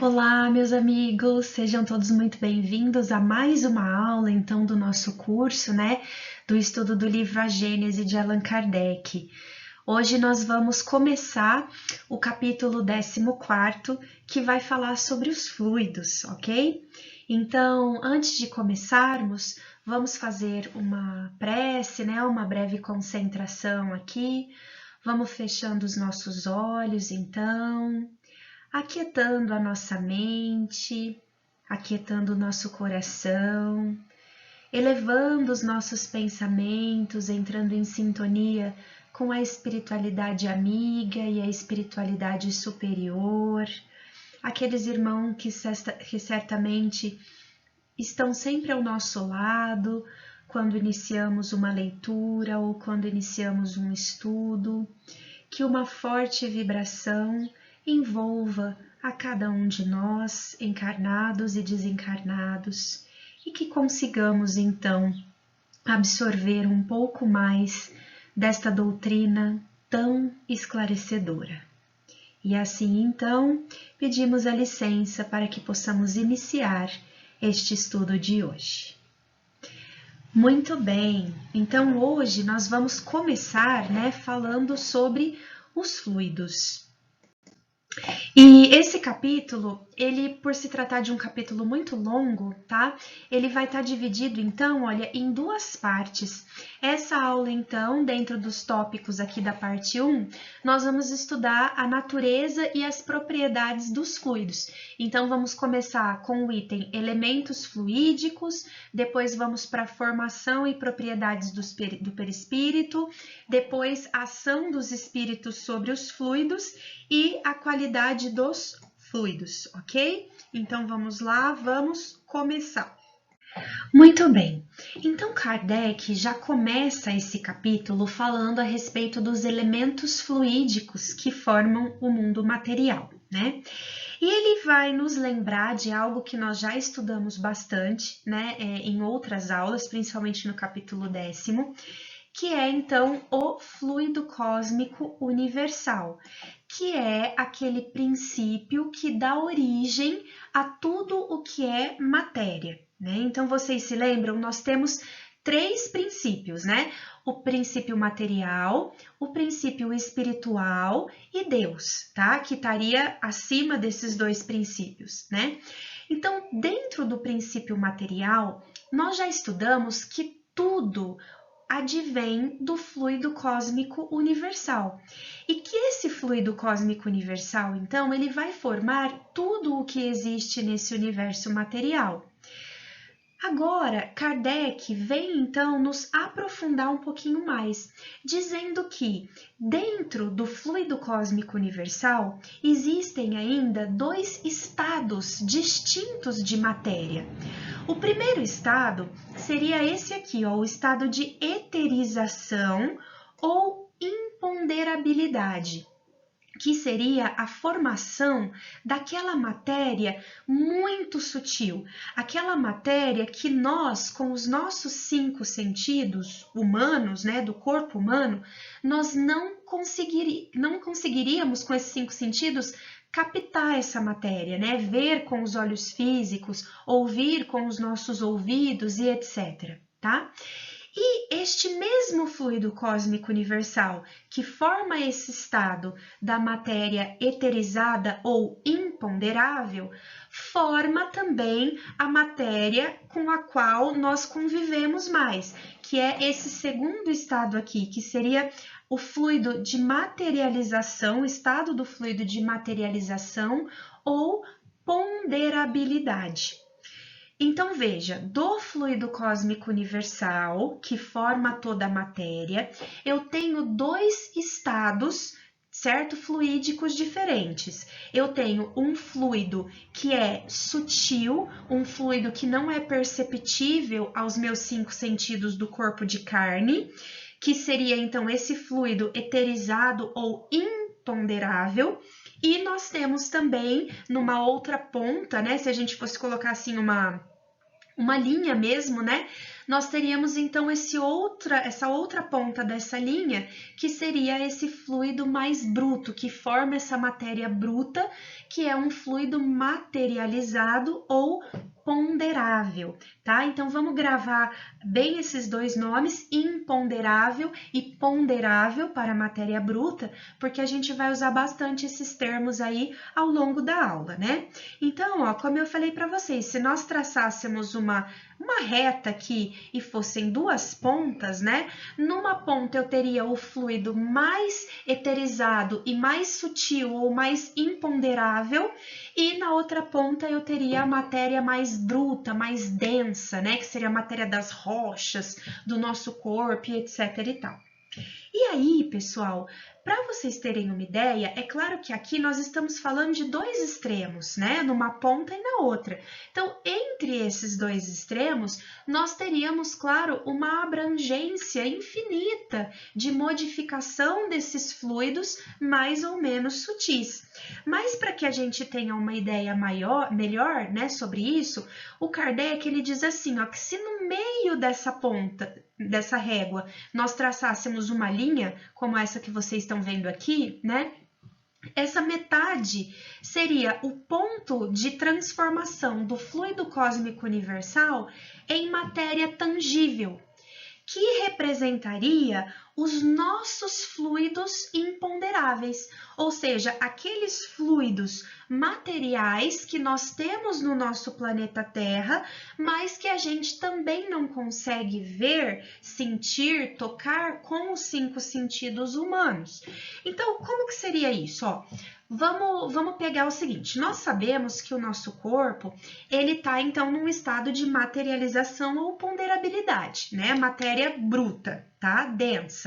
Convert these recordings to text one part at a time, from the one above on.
Olá, meus amigos, sejam todos muito bem-vindos a mais uma aula, então, do nosso curso, do estudo do livro A Gênese de Allan Kardec. Hoje nós vamos começar o capítulo 14º, que vai falar sobre os fluidos, ok? Então, antes de começarmos, vamos fazer uma prece, uma breve concentração aqui. Vamos fechando os nossos olhos, então, aquietando a nossa mente, aquietando o nosso coração, elevando os nossos pensamentos, entrando em sintonia com a espiritualidade amiga e a espiritualidade superior, aqueles irmãos que certamente estão sempre ao nosso lado quando iniciamos uma leitura ou quando iniciamos um estudo, que uma forte vibração envolva a cada um de nós, encarnados e desencarnados, e que consigamos então absorver um pouco mais desta doutrina tão esclarecedora. E assim então, pedimos a licença para que possamos iniciar este estudo de hoje. Muito bem, então hoje nós vamos começar, falando sobre os fluidos. E esse capítulo, ele, por se tratar de um capítulo muito longo, tá? Ele vai estar dividido, então, olha, em duas partes. Essa aula, então, dentro dos tópicos aqui da parte 1, nós vamos estudar a natureza e as propriedades dos fluidos. Então, vamos começar com o item elementos fluídicos, depois vamos para a formação e propriedades do perispírito, depois a ação dos espíritos sobre os fluidos e a qualidade dos fluidos, ok? Então vamos lá, vamos começar. Muito bem, então Kardec já começa esse capítulo falando a respeito dos elementos fluídicos que formam o mundo material, né? E ele vai nos lembrar de algo que nós já estudamos bastante, em outras aulas, principalmente no capítulo 10º, que é então o fluido cósmico universal, que é aquele princípio que dá origem a tudo o que é matéria, né? Então vocês se lembram, nós temos três princípios, né? O princípio material, o princípio espiritual e Deus, tá? Que estaria acima desses dois princípios, né? Então, dentro do princípio material, nós já estudamos que tudo advém do fluido cósmico universal. E que esse fluido cósmico universal, então, ele vai formar tudo o que existe nesse universo material. Agora, Kardec vem então nos aprofundar um pouquinho mais, dizendo que dentro do fluido cósmico universal existem ainda dois estados distintos de matéria. O primeiro estado seria esse aqui, ó, o estado de eterização ou imponderabilidade, que seria a formação daquela matéria muito sutil, aquela matéria que nós, com os nossos 5 sentidos humanos, do corpo humano, nós não conseguiríamos com esses 5 sentidos captar essa matéria, ver com os olhos físicos, ouvir com os nossos ouvidos e etc, tá? E este mesmo fluido cósmico universal que forma esse estado da matéria eterizada ou imponderável, forma também a matéria com a qual nós convivemos mais, que é esse segundo estado aqui, que seria o fluido de materialização, o estado do fluido de materialização ou ponderabilidade. Então, veja, do fluido cósmico universal, que forma toda a matéria, eu tenho dois estados, certo? Fluídicos diferentes. Eu tenho um fluido que é sutil, um fluido que não é perceptível aos meus 5 sentidos do corpo de carne, que seria então esse fluido eterizado ou imponderável. E nós temos também, numa outra ponta, se a gente fosse colocar assim uma linha mesmo, né? Nós teríamos então essa outra ponta dessa linha, que seria esse fluido mais bruto, que forma essa matéria bruta, que é um fluido materializado ou ponderável, tá? Então vamos gravar bem esses dois nomes, imponderável e ponderável para a matéria bruta, porque a gente vai usar bastante esses termos aí ao longo da aula, né? Então, ó, como eu falei para vocês, se nós traçássemos uma reta aqui e fossem duas pontas, né? Numa ponta eu teria o fluido mais eterizado e mais sutil ou mais imponderável, e na outra ponta eu teria a matéria mais bruta, mais densa, né? Que seria a matéria das rochas, do nosso corpo, e etc e tal. E aí, pessoal, para vocês terem uma ideia, é claro que aqui nós estamos falando de dois extremos, né? Numa ponta e na outra. Então, entre esses dois extremos, nós teríamos, claro, uma abrangência infinita de modificação desses fluidos mais ou menos sutis. Mas para que a gente tenha uma ideia melhor, né, sobre isso, o Kardec ele diz assim, ó, que se no meio dessa ponta, dessa régua, nós traçássemos uma linha, como essa que vocês estão vendo aqui, né? Essa metade seria o ponto de transformação do fluido cósmico universal em matéria tangível, que representaria os nossos fluidos imponderáveis, ou seja, aqueles fluidos materiais que nós temos no nosso planeta Terra, mas que a gente também não consegue ver, sentir, tocar com os 5 sentidos humanos. Então, como que seria isso? Ó, vamos pegar o seguinte, nós sabemos que o nosso corpo, ele está então num estado de materialização ou ponderabilidade, né? Matéria bruta, tá? Densa.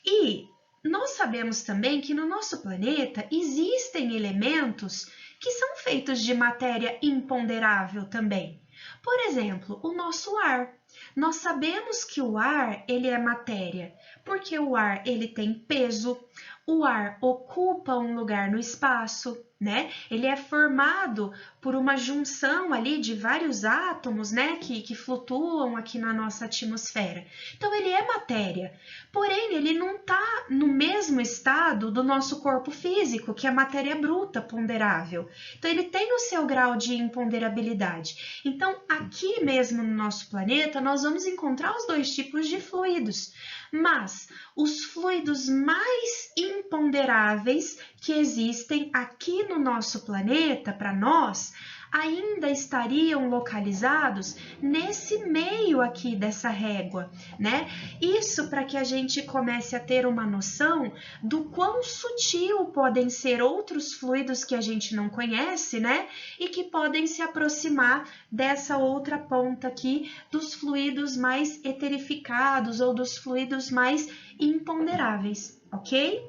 E nós sabemos também que no nosso planeta existem elementos que são feitos de matéria imponderável também. Por exemplo, o nosso ar. Nós sabemos que o ar, ele é matéria, porque o ar, ele tem peso, o ar ocupa um lugar no espaço, né? Ele é formado por uma junção ali de vários átomos, né, que flutuam aqui na nossa atmosfera. Então, ele é matéria, porém, ele não está no mesmo estado do nosso corpo físico, que é a matéria bruta, ponderável. Então, ele tem o seu grau de imponderabilidade. Então, aqui mesmo no nosso planeta, nós vamos encontrar os dois tipos de fluidos, mas os fluidos mais imponderáveis que existem aqui no nosso planeta, para nós, ainda estariam localizados nesse meio aqui dessa régua, né? Isso para que a gente comece a ter uma noção do quão sutil podem ser outros fluidos que a gente não conhece, né? E que podem se aproximar dessa outra ponta aqui dos fluidos mais eterificados ou dos fluidos mais imponderáveis, ok?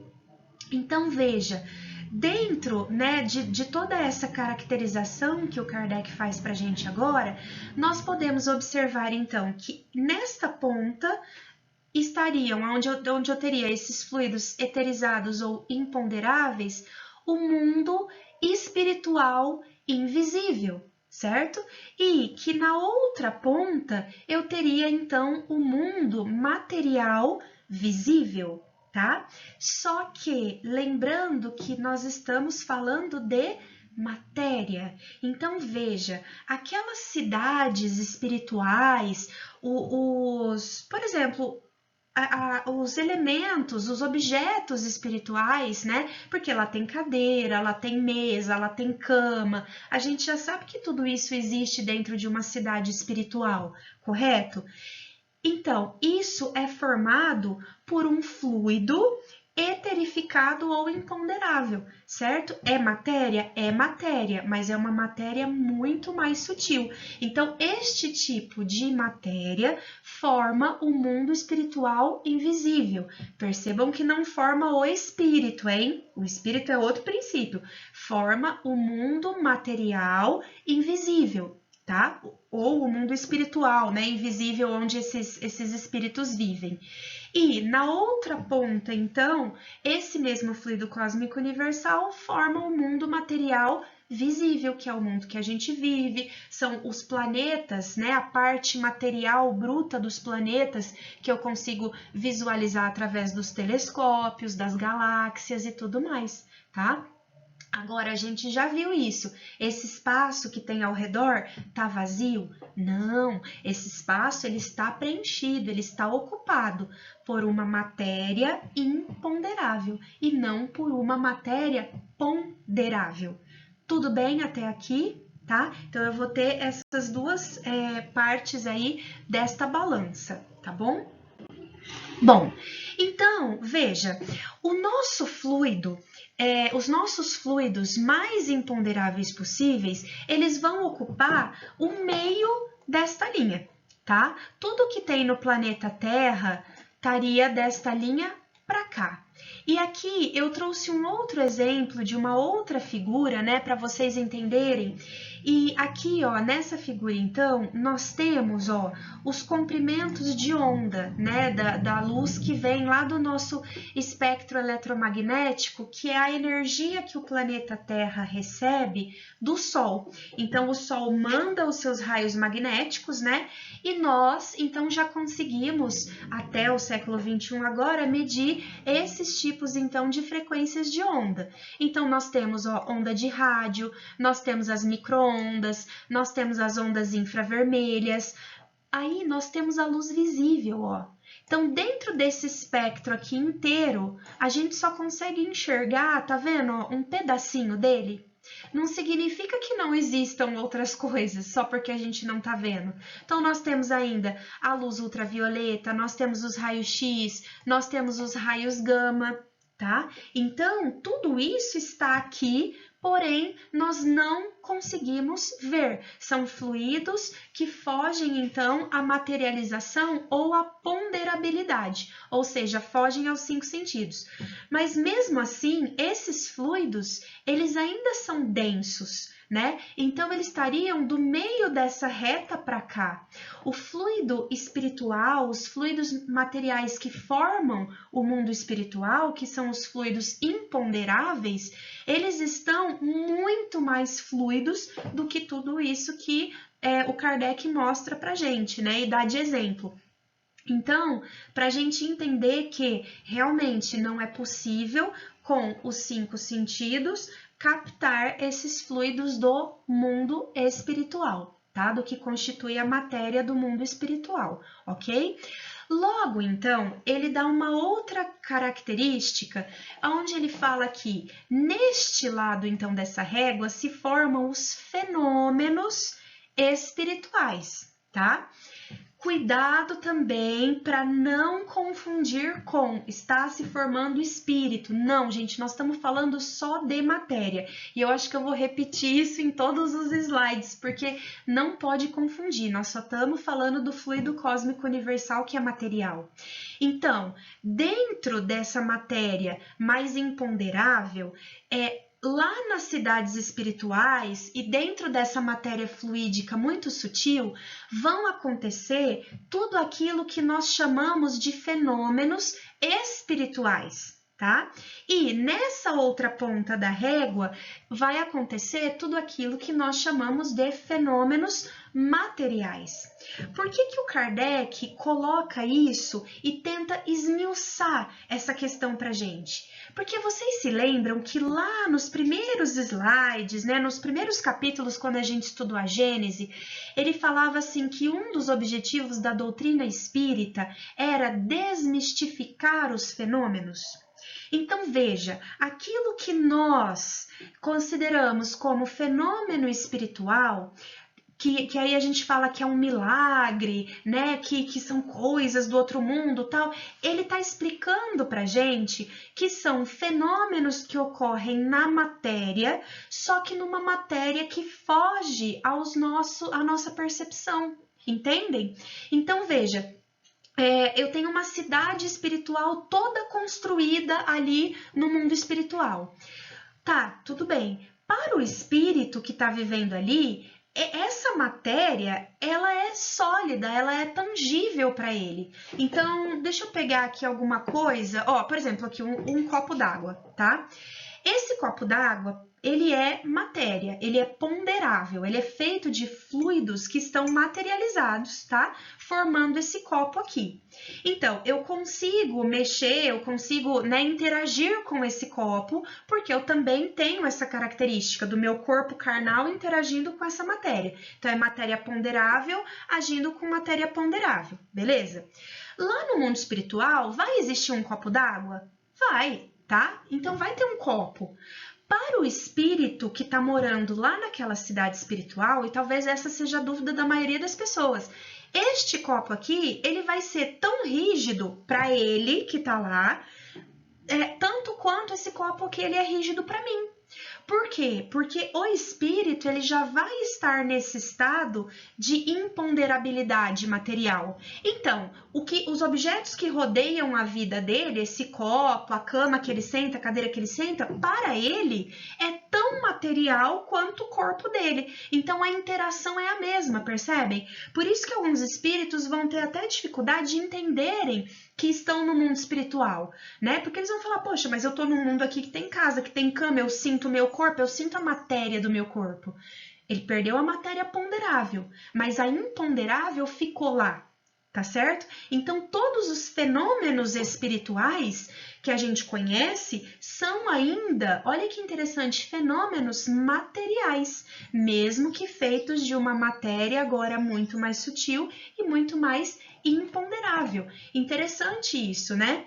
Então, veja, dentro, né, de toda essa caracterização que o Kardec faz para a gente agora, nós podemos observar, então, que nesta ponta estariam, onde eu teria esses fluidos eterizados ou imponderáveis, o mundo espiritual invisível, certo? E que na outra ponta eu teria, então, o mundo material visível, tá? Só que lembrando que nós estamos falando de matéria. Então veja, aquelas cidades espirituais, por exemplo, os elementos, os objetos espirituais, né? Porque ela tem cadeira, ela tem mesa, ela tem cama. A gente já sabe que tudo isso existe dentro de uma cidade espiritual, correto? Então, isso é formado por um fluido eterificado ou imponderável, certo? É matéria, mas é uma matéria muito mais sutil. Então, este tipo de matéria forma o mundo espiritual invisível. Percebam que não forma o espírito, hein? O espírito é outro princípio. Forma o mundo material invisível, tá? Ou o mundo espiritual, né? Invisível, onde esses espíritos vivem. E na outra ponta, então, esse mesmo fluido cósmico universal forma o mundo material visível, que é o mundo que a gente vive, são os planetas, né, a parte material bruta dos planetas que eu consigo visualizar através dos telescópios, das galáxias e tudo mais, tá? Agora, a gente já viu isso. Esse espaço que tem ao redor tá vazio? Não, esse espaço ele está preenchido, ele está ocupado por uma matéria imponderável e não por uma matéria ponderável. Tudo bem até aqui? Tá? Então, eu vou ter essas duas partes aí desta balança, tá bom? Bom, então, veja, o nosso fluido, os nossos fluidos mais imponderáveis possíveis, eles vão ocupar o meio desta linha, tá? Tudo que tem no planeta Terra estaria desta linha para cá. E aqui eu trouxe um outro exemplo de uma outra figura, né, para vocês entenderem. E aqui, ó, nessa figura, então, nós temos, ó, os comprimentos de onda, né, da luz que vem lá do nosso espectro eletromagnético, que é a energia que o planeta Terra recebe do Sol. Então, o Sol manda os seus raios magnéticos, né, e nós, então, já conseguimos, até o século XXI agora, medir esses tipos, então, de frequências de onda. Então, nós temos, ó, onda de rádio, nós temos as micro-ondas, nós temos as ondas infravermelhas, aí nós temos a luz visível, ó. Então, dentro desse espectro aqui inteiro, a gente só consegue enxergar, tá vendo, ó, um pedacinho dele? Não significa que não existam outras coisas, só porque a gente não tá vendo. Então, nós temos ainda a luz ultravioleta, nós temos os raios X, nós temos os raios gama, tá? Então, tudo isso está aqui, porém, nós não conseguimos ver. São fluidos que fogem, então, à materialização ou à ponderabilidade, ou seja, fogem aos 5 sentidos. Mas, mesmo assim, esses fluidos, eles ainda são densos, né? Então, eles estariam do meio dessa reta para cá. O fluido espiritual, os fluidos materiais que formam o mundo espiritual, que são os fluidos imponderáveis, eles estão muito mais fluidos do que tudo isso que o Kardec mostra pra gente, né? E dá de exemplo. Então, para a gente entender que realmente não é possível, com os 5 sentidos, captar esses fluidos do mundo espiritual, tá? Do que constitui a matéria do mundo espiritual, ok? Logo, então, ele dá uma outra característica, onde ele fala que neste lado, então, dessa régua se formam os fenômenos espirituais, tá? Cuidado também para não confundir com está se formando espírito. Não, gente, nós estamos falando só de matéria. E eu acho que eu vou repetir isso em todos os slides, porque não pode confundir. Nós só estamos falando do fluido cósmico universal, que é material. Então, dentro dessa matéria mais imponderável, lá nas cidades espirituais e dentro dessa matéria fluídica muito sutil, vão acontecer tudo aquilo que nós chamamos de fenômenos espirituais, tá? E nessa outra ponta da régua vai acontecer tudo aquilo que nós chamamos de fenômenos materiais. Por que o Kardec coloca isso e tenta esmiuçar essa questão pra gente? Porque vocês se lembram que lá nos primeiros slides, né, nos primeiros capítulos, quando a gente estudou a Gênese, ele falava assim que um dos objetivos da doutrina espírita era desmistificar os fenômenos. Então, veja, aquilo que nós consideramos como fenômeno espiritual, que aí a gente fala que é um milagre, né? Que são coisas do outro mundo, tal. Ele está explicando para gente que são fenômenos que ocorrem na matéria, só que numa matéria que foge à nossa percepção, entendem? Então veja. Eu tenho uma cidade espiritual toda construída ali no mundo espiritual. Tá, tudo bem. Para o espírito que está vivendo ali, essa essa matéria, ela é sólida, ela é tangível para ele. Então, deixa eu pegar aqui alguma coisa. Ó, por exemplo, aqui um copo d'água, tá? Esse copo d'água, ele é matéria, ele é ponderável, ele é feito de fluidos que estão materializados, tá? Formando esse copo aqui. Então, eu consigo mexer, eu consigo, né, interagir com esse copo, porque eu também tenho essa característica do meu corpo carnal interagindo com essa matéria. Então, é matéria ponderável agindo com matéria ponderável, beleza? Lá no mundo espiritual, vai existir um copo d'água? Vai, tá? Então, vai ter um copo. Para o espírito que está morando lá naquela cidade espiritual, e talvez essa seja a dúvida da maioria das pessoas, este copo aqui, ele vai ser tão rígido para ele que está lá, tanto quanto esse copo aqui ele é rígido para mim. Por quê? Porque o espírito ele já vai estar nesse estado de imponderabilidade material. Então, os objetos que rodeiam a vida dele, esse copo, a cama que ele senta, a cadeira que ele senta, para ele é tão material quanto o corpo dele. Então, a interação é a mesma, percebem? Por isso que alguns espíritos vão ter até dificuldade de entenderem que estão no mundo espiritual, né? Porque eles vão falar, poxa, mas eu tô num mundo aqui que tem casa, que tem cama, eu sinto o meu corpo, eu sinto a matéria do meu corpo. Ele perdeu a matéria ponderável, mas a imponderável ficou lá, tá certo? Então, todos os fenômenos espirituais que a gente conhece são ainda, olha que interessante, fenômenos materiais, mesmo que feitos de uma matéria agora muito mais sutil e muito mais imponderável. Interessante isso, né?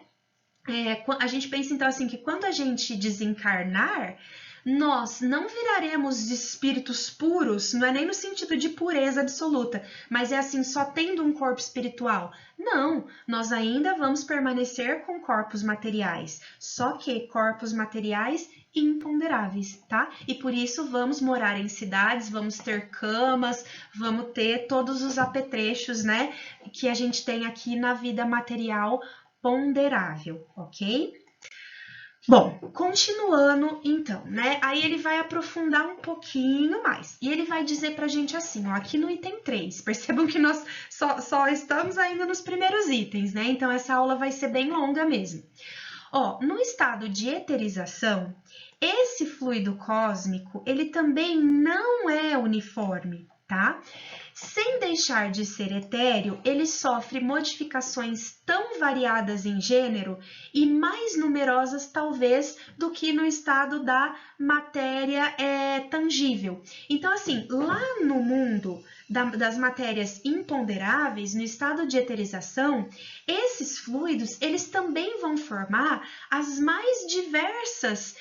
A gente pensa então assim que quando a gente desencarnar, nós não viraremos espíritos puros, não é nem no sentido de pureza absoluta, mas é assim, só tendo um corpo espiritual. Não, nós ainda vamos permanecer com corpos materiais, só que corpos materiais imponderáveis, tá? E por isso vamos morar em cidades, vamos ter camas, vamos ter todos os apetrechos, né, que a gente tem aqui na vida material ponderável, ok? Bom, continuando então, né? Aí ele vai aprofundar um pouquinho mais. E ele vai dizer pra gente assim, ó, aqui no item 3. Percebam que nós só estamos ainda nos primeiros itens, né? Então essa aula vai ser bem longa mesmo. Ó, no estado de eterização, esse fluido cósmico, ele também não é uniforme, tá? Sem deixar de ser etéreo, ele sofre modificações tão variadas em gênero e mais numerosas, talvez, do que no estado da matéria tangível. Então, assim, lá no mundo das matérias imponderáveis, no estado de eterização, esses fluidos, eles também vão formar as mais diversas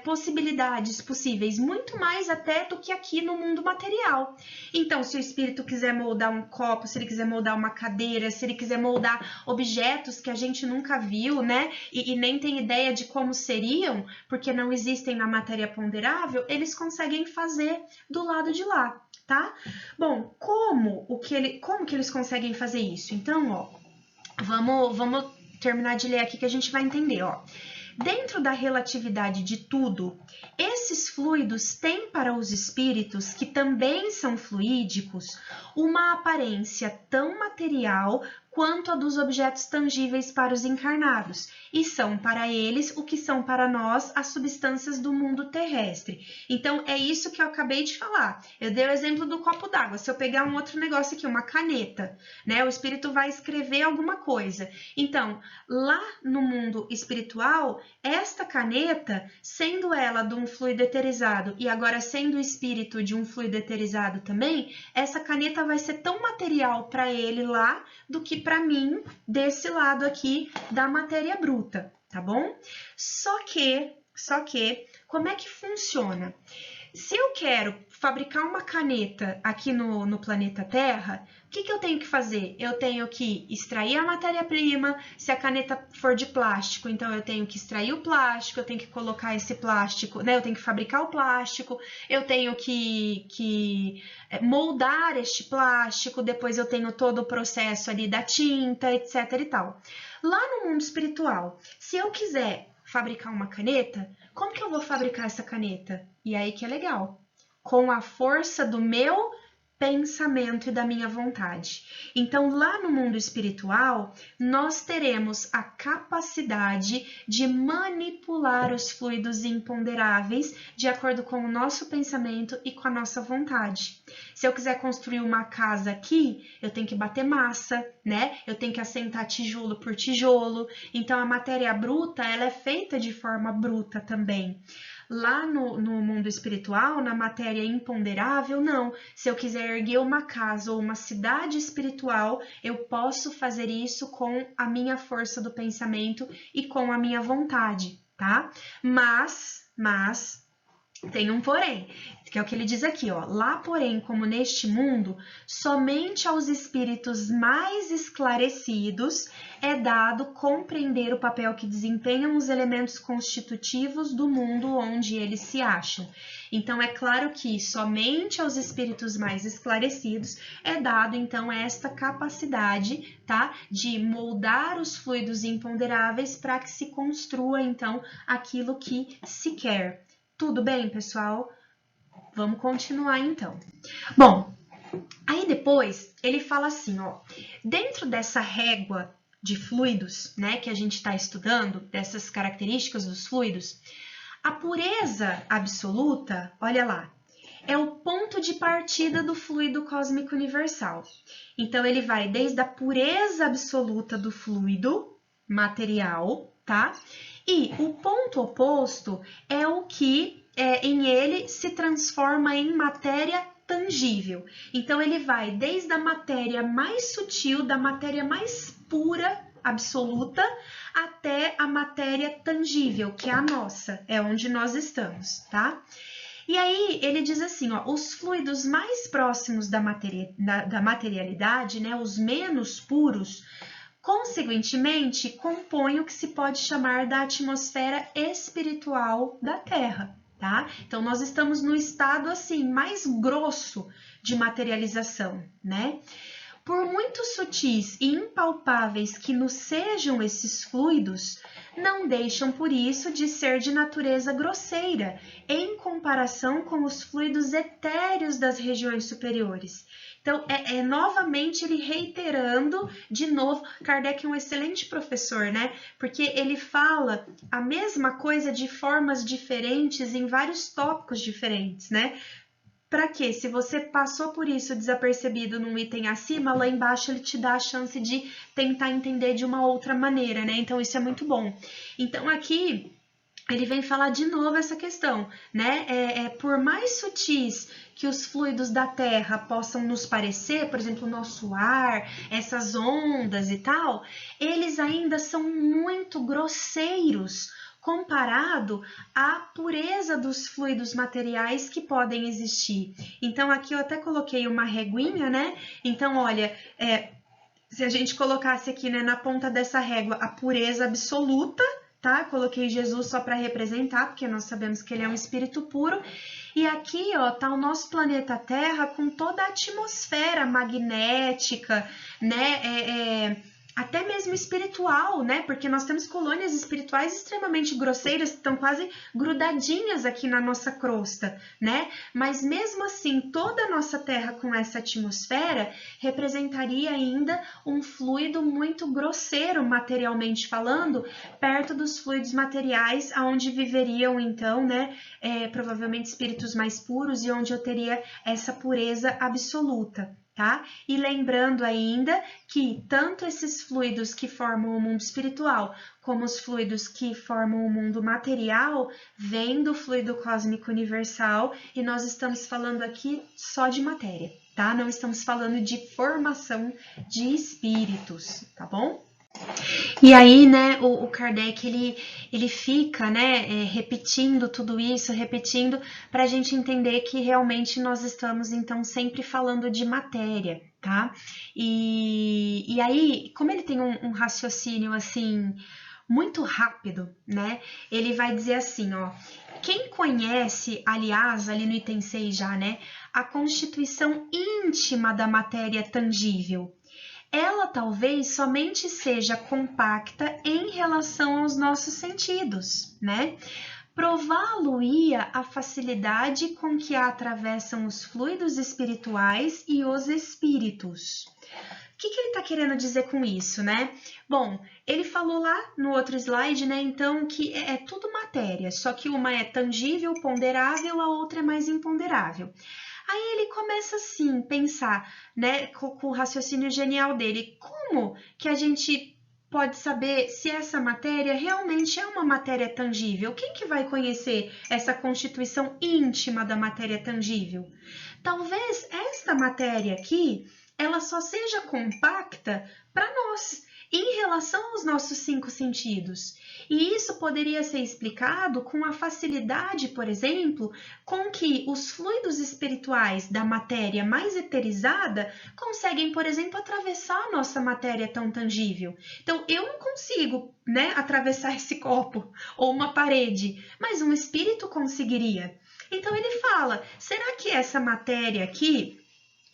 possibilidades possíveis, muito mais até do que aqui no mundo material. Então, se o espírito quiser moldar um copo, se ele quiser moldar uma cadeira, se ele quiser moldar objetos que a gente nunca viu, né, e nem tem ideia de como seriam, porque não existem na matéria ponderável, eles conseguem fazer do lado de lá, tá? Bom, como que eles conseguem fazer isso? Então, ó, vamos terminar de ler aqui que a gente vai entender, ó. Dentro da relatividade de tudo, esses fluidos têm para os espíritos, que também são fluídicos, uma aparência tão material quanto a dos objetos tangíveis para os encarnados, e são para eles o que são para nós as substâncias do mundo terrestre. Então, é isso que eu acabei de falar. Eu dei o exemplo do copo d'água. Se eu pegar um outro negócio aqui, uma caneta, né? O espírito vai escrever alguma coisa. Então, lá no mundo espiritual, esta caneta, sendo ela de um fluido eterizado e agora sendo o espírito de um fluido eterizado também, essa caneta vai ser tão material para ele lá do que para mim desse lado aqui da matéria bruta, tá bom? Só que, como é que funciona? Se eu quero fabricar uma caneta aqui no planeta Terra, o que eu tenho que fazer? Eu tenho que extrair a matéria-prima. Se a caneta for de plástico, então eu tenho que extrair o plástico, eu tenho que colocar esse plástico, né? Eu tenho que fabricar o plástico, eu tenho que moldar este plástico, depois eu tenho todo o processo ali da tinta, etc e tal. Lá no mundo espiritual, se eu quiser fabricar uma caneta, como que eu vou fabricar essa caneta? E aí que é legal. Com a força do meu pensamento e da minha vontade. Então, lá no mundo espiritual, nós teremos a capacidade de manipular os fluidos imponderáveis de acordo com o nosso pensamento e com a nossa vontade. Se eu quiser construir uma casa aqui, eu tenho que bater massa, né? Eu tenho que assentar tijolo por tijolo. Então, a matéria bruta, ela é feita de forma bruta também. Lá no mundo espiritual, na matéria imponderável, não. Se eu quiser erguer uma casa ou uma cidade espiritual, eu posso fazer isso com a minha força do pensamento e com a minha vontade, tá? Mas tem um porém, que é o que ele diz aqui, ó. Lá, porém, como neste mundo, somente aos espíritos mais esclarecidos é dado compreender o papel que desempenham os elementos constitutivos do mundo onde eles se acham. Então, é claro que somente aos espíritos mais esclarecidos é dado, então, esta capacidade, tá, de moldar os fluidos imponderáveis para que se construa, então, aquilo que se quer. Tudo bem, pessoal? Vamos continuar, então. Bom, aí depois ele fala assim, ó, dentro dessa régua de fluidos, né, que a gente está estudando, dessas características dos fluidos, a pureza absoluta, olha lá, é o ponto de partida do fluido cósmico universal. Então, ele vai desde a pureza absoluta do fluido material, tá? E o ponto oposto é o que em ele se transforma em matéria tangível. Então, ele vai desde a matéria mais sutil, da matéria mais pura, absoluta, até a matéria tangível, que é a nossa, é onde nós estamos, tá? E aí ele diz assim, ó, os fluidos mais próximos da materialidade, né, os menos puros, consequentemente, compõem o que se pode chamar da atmosfera espiritual da Terra, tá? Então, nós estamos no estado, assim, mais grosso de materialização, né? Por muito sutis e impalpáveis que nos sejam esses fluidos, não deixam por isso de ser de natureza grosseira, em comparação com os fluidos etéreos das regiões superiores. Então, novamente ele reiterando, de novo, Kardec é um excelente professor, né? Porque ele fala a mesma coisa de formas diferentes em vários tópicos diferentes, né? Para quê? Se você passou por isso desapercebido num item acima, lá embaixo ele te dá a chance de tentar entender de uma outra maneira, né? Então, isso é muito bom. Então, aqui ele vem falar de novo essa questão, né? Por mais sutis que os fluidos da Terra possam nos parecer, por exemplo, o nosso ar, essas ondas e tal, eles ainda são muito grosseiros comparado à pureza dos fluidos materiais que podem existir. Então, aqui eu até coloquei uma reguinha, né? Então, olha, se a gente colocasse aqui, né, na ponta dessa régua a pureza absoluta, tá? Coloquei Jesus só para representar, porque nós sabemos que ele é um espírito puro. E aqui, ó, tá o nosso planeta Terra com toda a atmosfera magnética, né? Até mesmo espiritual, né? Porque nós temos colônias espirituais extremamente grosseiras que estão quase grudadinhas aqui na nossa crosta, né? Mas mesmo assim, toda a nossa Terra com essa atmosfera representaria ainda um fluido muito grosseiro, materialmente falando, perto dos fluidos materiais, onde viveriam então, né? Provavelmente espíritos mais puros e onde eu teria essa pureza absoluta. Tá? E lembrando ainda que tanto esses fluidos que formam o mundo espiritual, como os fluidos que formam o mundo material, vêm do fluido cósmico universal, e nós estamos falando aqui só de matéria, tá? Não estamos falando de formação de espíritos, tá bom? E aí, né, o Kardec, ele fica, né, repetindo tudo isso, repetindo, para a gente entender que realmente nós estamos, então, sempre falando de matéria, tá? E aí, como ele tem um raciocínio, assim, muito rápido, né, ele vai dizer assim, ó, quem conhece, aliás, ali no item 6 já, né, a constituição íntima da matéria tangível, ela talvez somente seja compacta em relação aos nossos sentidos, né? prová-lo-ia a facilidade com que a atravessam os fluidos espirituais e os espíritos. O que ele está querendo dizer com isso, né? Bom, ele falou lá no outro slide, né, então, que é tudo matéria, só que uma é tangível, ponderável, a outra é mais imponderável. Aí ele começa assim, pensar, né, com o raciocínio genial dele, como que a gente pode saber se essa matéria realmente é uma matéria tangível? Quem que vai conhecer essa constituição íntima da matéria tangível? Talvez esta matéria aqui, ela só seja compacta para nós, em relação aos nossos 5 sentidos. E isso poderia ser explicado com a facilidade, por exemplo, com que os fluidos espirituais da matéria mais eterizada conseguem, por exemplo, atravessar a nossa matéria tão tangível. Então, eu não consigo, né, atravessar esse copo ou uma parede, mas um espírito conseguiria. Então, ele fala, será que essa matéria aqui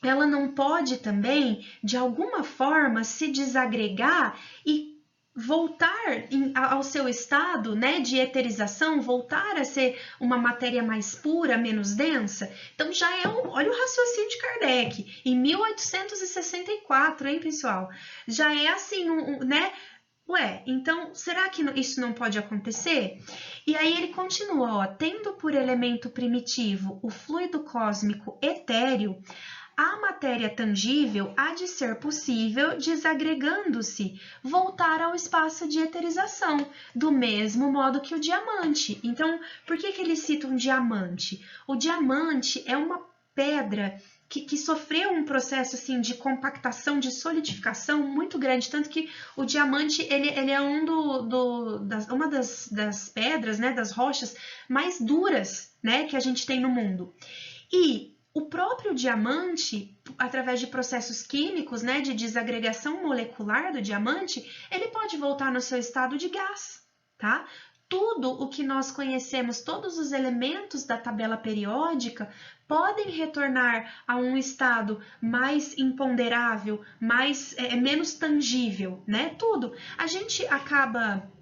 ela não pode também, de alguma forma, se desagregar e voltar ao seu estado, né, de eterização, voltar a ser uma matéria mais pura, menos densa? Então já é olha o raciocínio de Kardec, em 1864, hein, pessoal? Já é assim, né? Ué, então será que isso não pode acontecer? E aí ele continua, ó, tendo por elemento primitivo o fluido cósmico etéreo, a matéria tangível há de ser possível, desagregando-se, voltar ao espaço de eterização, do mesmo modo que o diamante. Então, por que ele cita um diamante? O diamante é uma pedra que sofreu um processo assim, de compactação, de solidificação muito grande, tanto que o diamante ele é uma das pedras, né, das rochas mais duras, né, que a gente tem no mundo. E o próprio diamante, através de processos químicos, né, de desagregação molecular do diamante, ele pode voltar no seu estado de gás, tá? Tudo o que nós conhecemos, todos os elementos da tabela periódica, podem retornar a um estado mais imponderável, menos tangível, né? Tudo. A gente acaba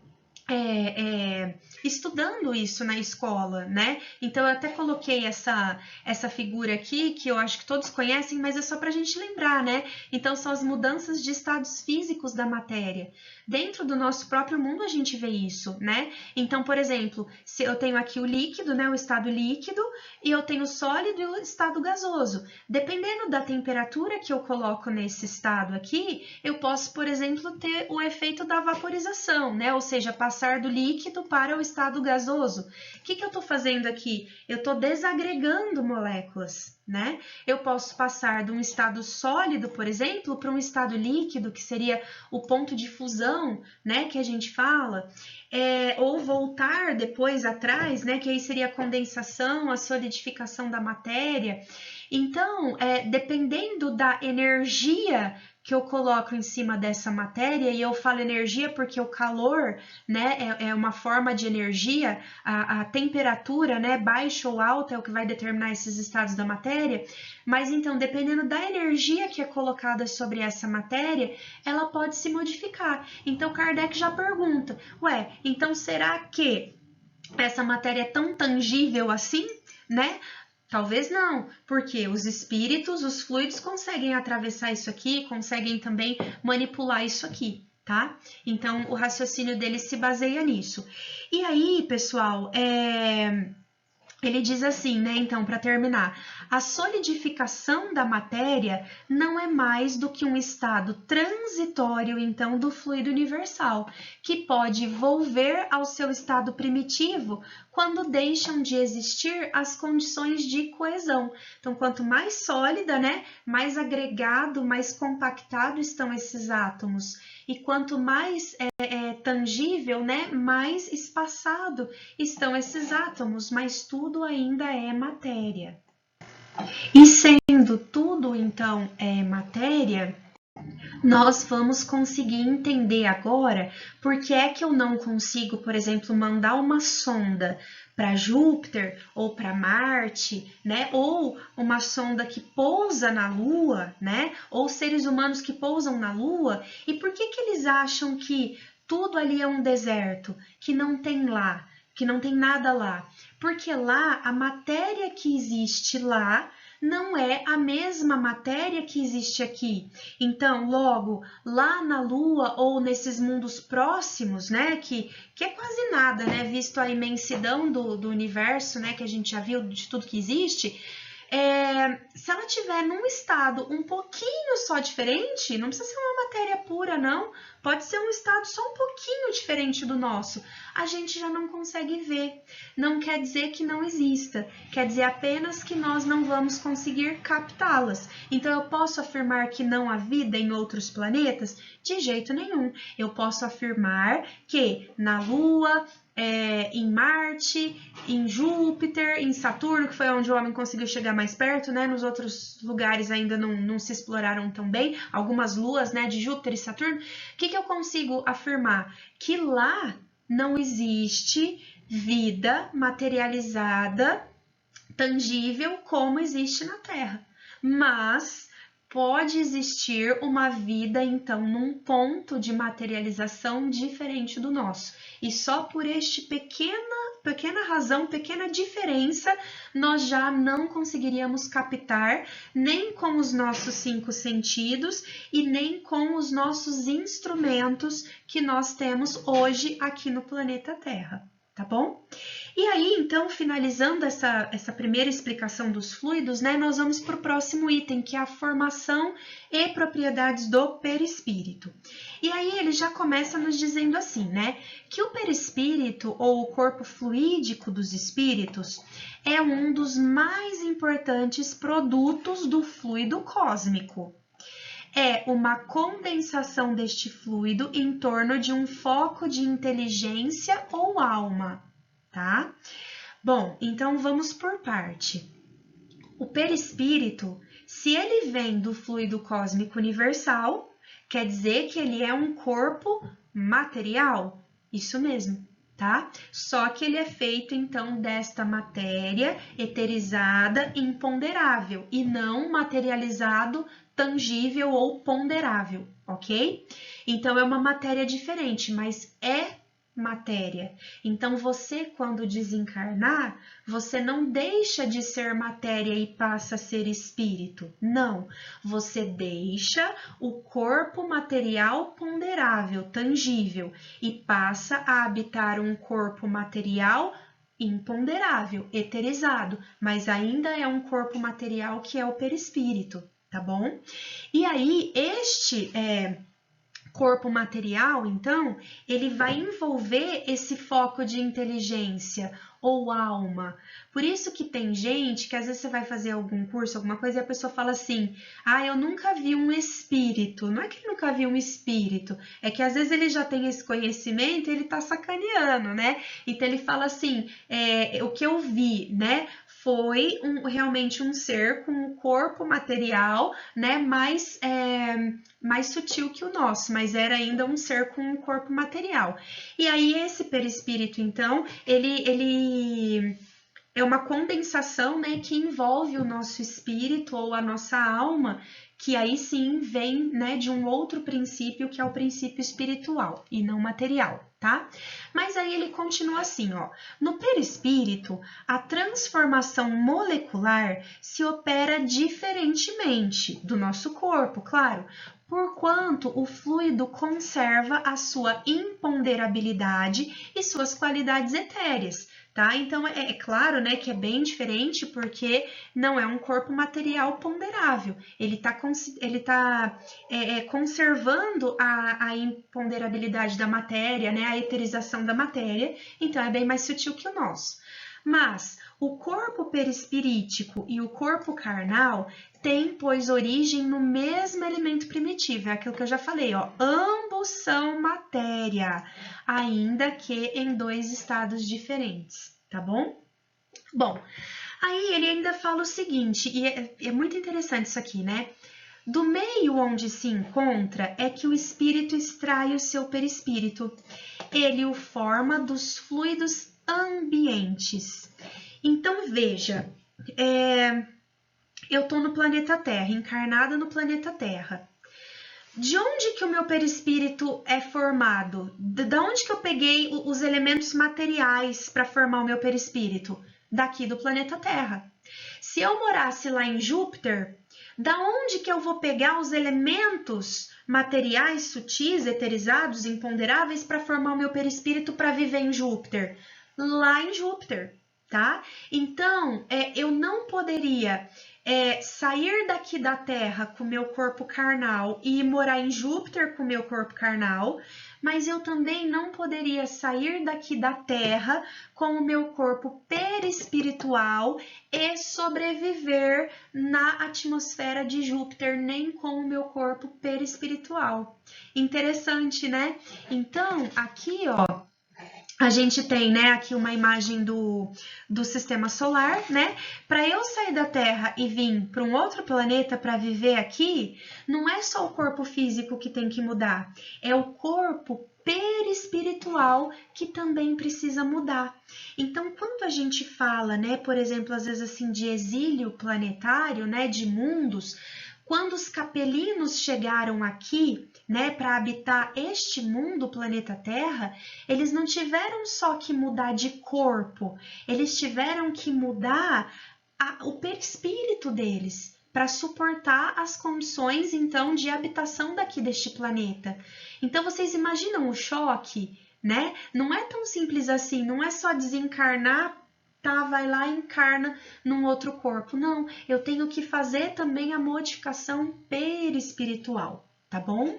estudando isso na escola, né? Então eu até coloquei essa figura aqui, que eu acho que todos conhecem, mas é só para a gente lembrar, né? Então são as mudanças de estados físicos da matéria. Dentro do nosso próprio mundo a gente vê isso, né? Então, por exemplo, se eu tenho aqui o líquido, né? O estado líquido, e eu tenho o sólido e o estado gasoso. Dependendo da temperatura que eu coloco nesse estado aqui, eu posso, por exemplo, ter o efeito da vaporização, né? Ou seja, passar do líquido para o estado gasoso. O que eu estou fazendo aqui? Eu estou desagregando moléculas, né? Eu posso passar de um estado sólido, por exemplo, para um estado líquido, que seria o ponto de fusão, né? Que a gente fala, ou voltar depois atrás, né? Que aí seria a condensação, a solidificação da matéria. Então, dependendo da energia que eu coloco em cima dessa matéria, e eu falo energia porque o calor, né, é uma forma de energia, a temperatura, né, baixa ou alta é o que vai determinar esses estados da matéria, mas então, dependendo da energia que é colocada sobre essa matéria, ela pode se modificar. Então, Kardec já pergunta, ué, então será que essa matéria é tão tangível assim, né? Talvez não, porque os espíritos, os fluidos conseguem atravessar isso aqui, conseguem também manipular isso aqui, tá? Então, o raciocínio dele se baseia nisso. E aí, pessoal, ele diz assim, né? Então, para terminar, a solidificação da matéria não é mais do que um estado transitório, então, do fluido universal, que pode volver ao seu estado primitivo quando deixam de existir as condições de coesão. Então, quanto mais sólida, né? Mais agregado, mais compactado estão esses átomos. E quanto mais tangível, né? Mais espaçado estão esses átomos, mas tudo ainda é matéria. E sendo tudo, então, matéria, nós vamos conseguir entender agora por que é que eu não consigo, por exemplo, mandar uma sonda para Júpiter ou para Marte, né? Ou uma sonda que pousa na Lua, né? Ou seres humanos que pousam na Lua. E por que eles acham que tudo ali é um deserto, que não tem lá? que não tem nada lá? Porque lá a matéria que existe lá não é a mesma matéria que existe aqui. Então, logo, lá na Lua ou nesses mundos próximos, né, que é quase nada, né, visto a imensidão do universo, né, que a gente já viu de tudo que existe, se ela tiver num estado um pouquinho só diferente, não precisa ser uma matéria pura, não, pode ser um estado só um pouquinho diferente do nosso, a gente já não consegue ver. Não quer dizer que não exista, quer dizer apenas que nós não vamos conseguir captá-las. Então, eu posso afirmar que não há vida em outros planetas? De jeito nenhum. Eu posso afirmar que na Lua, em Marte, em Júpiter, em Saturno, que foi onde o homem conseguiu chegar mais perto, né? Nos outros lugares ainda não se exploraram tão bem, algumas luas, né, de Júpiter e Saturno. O que eu consigo afirmar? Que lá não existe vida materializada, tangível, como existe na Terra. Mas pode existir uma vida, então, num ponto de materialização diferente do nosso. E só por este pequena razão, pequena diferença, nós já não conseguiríamos captar nem com os nossos 5 sentidos e nem com os nossos instrumentos que nós temos hoje aqui no planeta Terra, tá bom? E aí, então, finalizando essa primeira explicação dos fluidos, né, nós vamos para o próximo item, que é a formação e propriedades do perispírito. E aí ele já começa nos dizendo assim, né, que o perispírito, ou o corpo fluídico dos espíritos, é um dos mais importantes produtos do fluido cósmico. É uma condensação deste fluido em torno de um foco de inteligência ou alma, tá? Bom, então vamos por parte. O perispírito, se ele vem do fluido cósmico universal, quer dizer que ele é um corpo material? Isso mesmo, tá? Só que ele é feito, então, desta matéria eterizada imponderável e não materializado, tangível ou ponderável, ok? Então, é uma matéria diferente, mas é matéria. Então, você, quando desencarnar, você não deixa de ser matéria e passa a ser espírito. Não, você deixa o corpo material ponderável, tangível, e passa a habitar um corpo material imponderável, eterizado, mas ainda é um corpo material que é o perispírito, tá bom? E aí, este corpo material, então, ele vai envolver esse foco de inteligência ou alma. Por isso que tem gente que às vezes você vai fazer algum curso, alguma coisa, e a pessoa fala assim, eu nunca vi um espírito. Não é que ele nunca viu um espírito, é que às vezes ele já tem esse conhecimento e ele tá sacaneando, né? Então ele fala assim, o que eu vi, né? Foi realmente um ser com um corpo material, né, mais sutil que o nosso, mas era ainda um ser com um corpo material. E aí esse perispírito, então, ele é uma condensação, né, que envolve o nosso espírito ou a nossa alma, que aí sim vem, né, de um outro princípio, que é o princípio espiritual e não material, tá? Mas aí ele continua assim, ó. No perispírito, a transformação molecular se opera diferentemente do nosso corpo, claro, porquanto o fluido conserva a sua imponderabilidade e suas qualidades etéreas, tá? Então, é claro, né, que é bem diferente porque não é um corpo material ponderável. Ele tá conservando a imponderabilidade da matéria, né, a eterização da matéria, então é bem mais sutil que o nosso. Mas o corpo perispirítico e o corpo carnal têm, pois, origem no mesmo elemento primitivo, é aquilo que eu já falei, ó, ambos são matéria, ainda que em 2 estados diferentes, tá bom? Bom, aí ele ainda fala o seguinte, e é muito interessante isso aqui, né? Do meio onde se encontra é que o espírito extrai o seu perispírito. Ele o forma dos fluidos ambientes. Então, veja, eu estou no planeta Terra, encarnada no planeta Terra. de onde que o meu perispírito é formado? Da onde que eu peguei os elementos materiais para formar o meu perispírito? Daqui do planeta Terra. Se eu morasse lá em Júpiter, da onde que eu vou pegar os elementos materiais sutis, eterizados, imponderáveis para formar o meu perispírito para viver em Júpiter? Lá em Júpiter, tá? Então, eu não poderia sair daqui da Terra com o meu corpo carnal e ir morar em Júpiter com o meu corpo carnal, mas eu também não poderia sair daqui da Terra com o meu corpo perispiritual e sobreviver na atmosfera de Júpiter, nem com o meu corpo perispiritual. Interessante, né? Então, aqui, ó, a gente tem, né, aqui uma imagem do sistema solar, né? Para eu sair da Terra e vir para um outro planeta para viver aqui, não é só o corpo físico que tem que mudar, é o corpo perispiritual que também precisa mudar. Então, quando a gente fala, né, por exemplo, às vezes assim de exílio planetário, né, de mundos, quando os capelinos chegaram aqui, né, para habitar este mundo, o planeta Terra, eles não tiveram só que mudar de corpo, eles tiveram que mudar o perispírito deles para suportar as condições, então, de habitação daqui deste planeta. Então, vocês imaginam o choque, né? Não é tão simples assim, não é só desencarnar, tá, vai lá e encarna num outro corpo. Não, eu tenho que fazer também a modificação perispiritual, tá bom?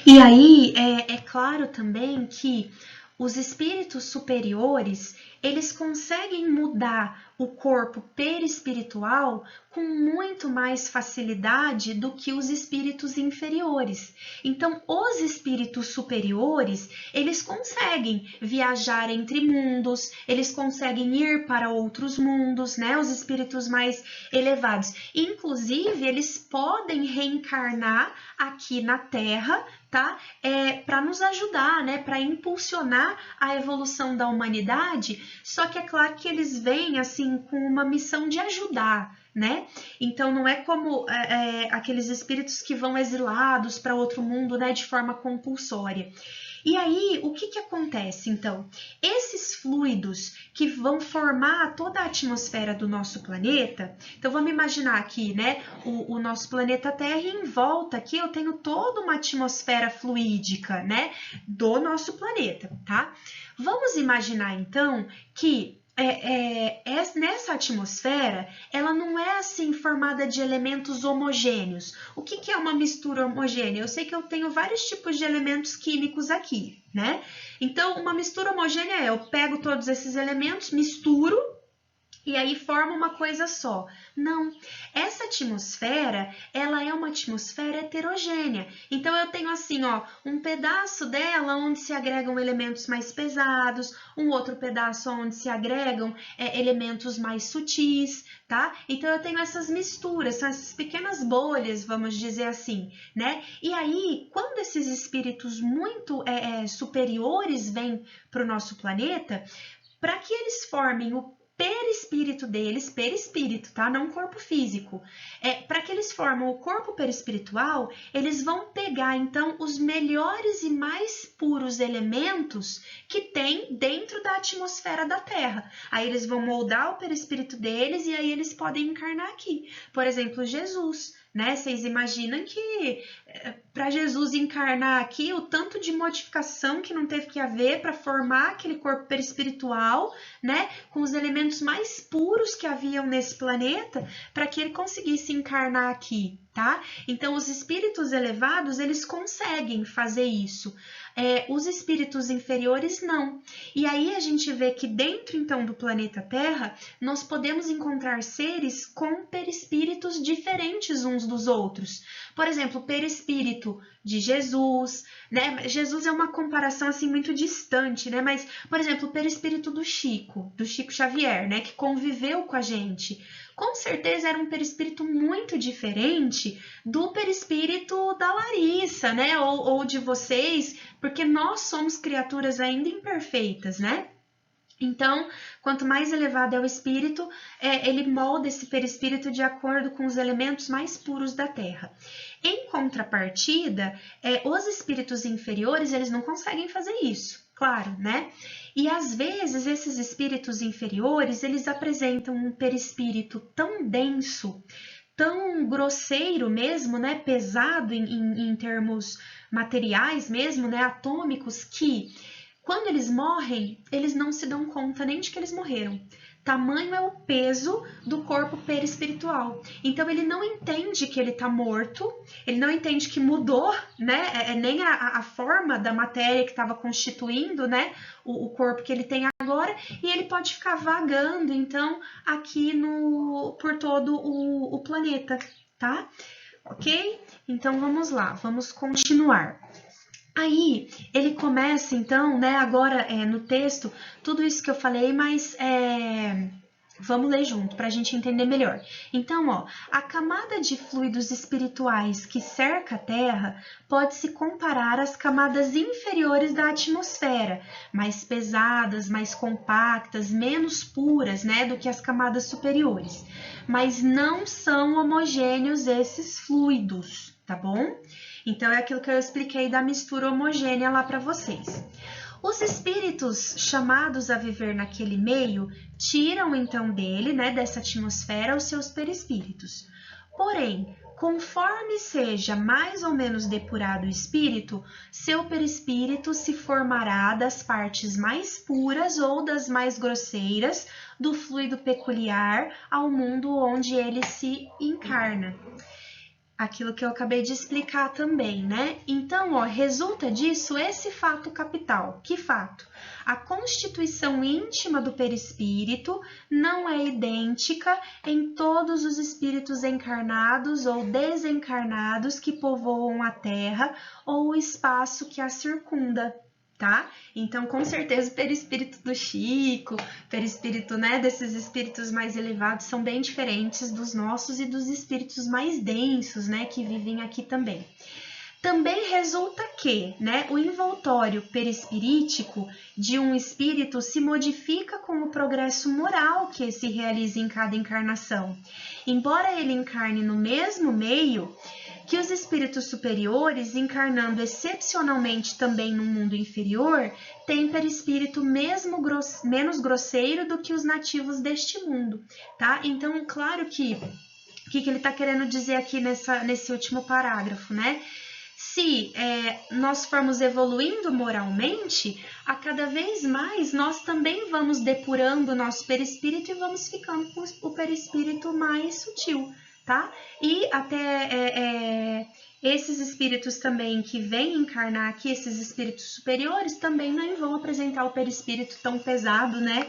E aí, é claro também que os espíritos superiores, eles conseguem mudar o corpo perispiritual com muito mais facilidade do que os espíritos inferiores. Então, os espíritos superiores, eles conseguem viajar entre mundos, eles conseguem ir para outros mundos, né? Os espíritos mais elevados. Inclusive, eles podem reencarnar aqui na Terra, tá? Para nos ajudar, né? Para impulsionar a evolução da humanidade. Só que é claro que eles vêm assim com uma missão de ajudar, né? Então não é como aqueles espíritos que vão exilados para outro mundo, né? De forma compulsória. E aí, o que acontece, então? Esses fluidos que vão formar toda a atmosfera do nosso planeta, então vamos imaginar aqui, né, o nosso planeta Terra e em volta aqui eu tenho toda uma atmosfera fluídica, né, do nosso planeta, tá? Vamos imaginar, então, que nessa atmosfera, ela não é assim formada de elementos homogêneos. O que é uma mistura homogênea? Eu sei que eu tenho vários tipos de elementos químicos aqui, né? Então, uma mistura homogênea eu pego todos esses elementos, misturo e aí forma uma coisa só. Não, essa atmosfera, ela é uma atmosfera heterogênea. Então eu tenho assim, ó, um pedaço dela onde se agregam elementos mais pesados, um outro pedaço onde se agregam elementos mais sutis, tá? Então eu tenho essas misturas, são essas pequenas bolhas, vamos dizer assim, né? E aí, quando esses espíritos muito superiores vêm para o nosso planeta, para que eles formem o perispírito deles, perispírito, tá? Não corpo físico. Para que eles formem o corpo perispiritual, eles vão pegar então os melhores e mais puros elementos que tem dentro da atmosfera da Terra. Aí eles vão moldar o perispírito deles e aí eles podem encarnar aqui. Por exemplo, Jesus, né? Vocês imaginam que para Jesus encarnar aqui, o tanto de modificação que não teve que haver para formar aquele corpo perispiritual, né, com os elementos mais puros que haviam nesse planeta, para que ele conseguisse encarnar aqui, tá? Então, os espíritos elevados, eles conseguem fazer isso. Os espíritos inferiores não. E aí a gente vê que dentro então do planeta Terra nós podemos encontrar seres com perispíritos diferentes uns dos outros. Por exemplo, o perispírito de Jesus, né? Jesus é uma comparação assim muito distante, né? Mas, por exemplo, o perispírito do Chico Xavier, né? Que conviveu com a gente. Com certeza era um perispírito muito diferente do perispírito da Larissa, né? Ou de vocês, porque nós somos criaturas ainda imperfeitas, né? Então, quanto mais elevado é o espírito, ele molda esse perispírito de acordo com os elementos mais puros da Terra. Em contrapartida, os espíritos inferiores, eles não conseguem fazer isso, claro, né? E às vezes esses espíritos inferiores, eles apresentam um perispírito tão denso, tão grosseiro mesmo, né? Pesado em termos materiais mesmo, né? Atômicos, que quando eles morrem, eles não se dão conta nem de que eles morreram. Tamanho é o peso do corpo perispiritual. Então ele não entende que ele está morto, ele não entende que mudou, né? Nem a forma da matéria que estava constituindo, né? O corpo que ele tem agora, e ele pode ficar vagando, então, aqui por todo o planeta, tá? Ok? Então vamos lá, vamos continuar. Aí ele começa então, né, agora no texto, tudo isso que eu falei, mas vamos ler junto para a gente entender melhor. Então, ó, a camada de fluidos espirituais que cerca a Terra pode se comparar às camadas inferiores da atmosfera, mais pesadas, mais compactas, menos puras, né, do que as camadas superiores. Mas não são homogêneos esses fluidos, tá bom? Então, é aquilo que eu expliquei da mistura homogênea lá para vocês. Os espíritos chamados a viver naquele meio tiram então dele, né, dessa atmosfera, os seus perispíritos. Porém, conforme seja mais ou menos depurado o espírito, seu perispírito se formará das partes mais puras ou das mais grosseiras do fluido peculiar ao mundo onde ele se encarna. Aquilo que eu acabei de explicar também, né? Então, ó, resulta disso esse fato capital. Que fato? A constituição íntima do perispírito não é idêntica em todos os espíritos encarnados ou desencarnados que povoam a Terra ou o espaço que a circunda. Tá? Então, com certeza, o perispírito do Chico, perispírito, né, desses espíritos mais elevados são bem diferentes dos nossos e dos espíritos mais densos, né, que vivem aqui também. Também resulta que, né, o envoltório perispirítico de um espírito se modifica com o progresso moral que se realiza em cada encarnação. Embora ele encarne no mesmo meio, que os espíritos superiores, encarnando excepcionalmente também no mundo inferior, têm perispírito menos grosseiro do que os nativos deste mundo, tá? Então, claro que o que ele está querendo dizer aqui nesse último parágrafo, né? Se nós formos evoluindo moralmente, a cada vez mais nós também vamos depurando o nosso perispírito e vamos ficando com o perispírito mais sutil, tá? E até esses espíritos também que vêm encarnar aqui, esses espíritos superiores, também não vão apresentar o perispírito tão pesado, né?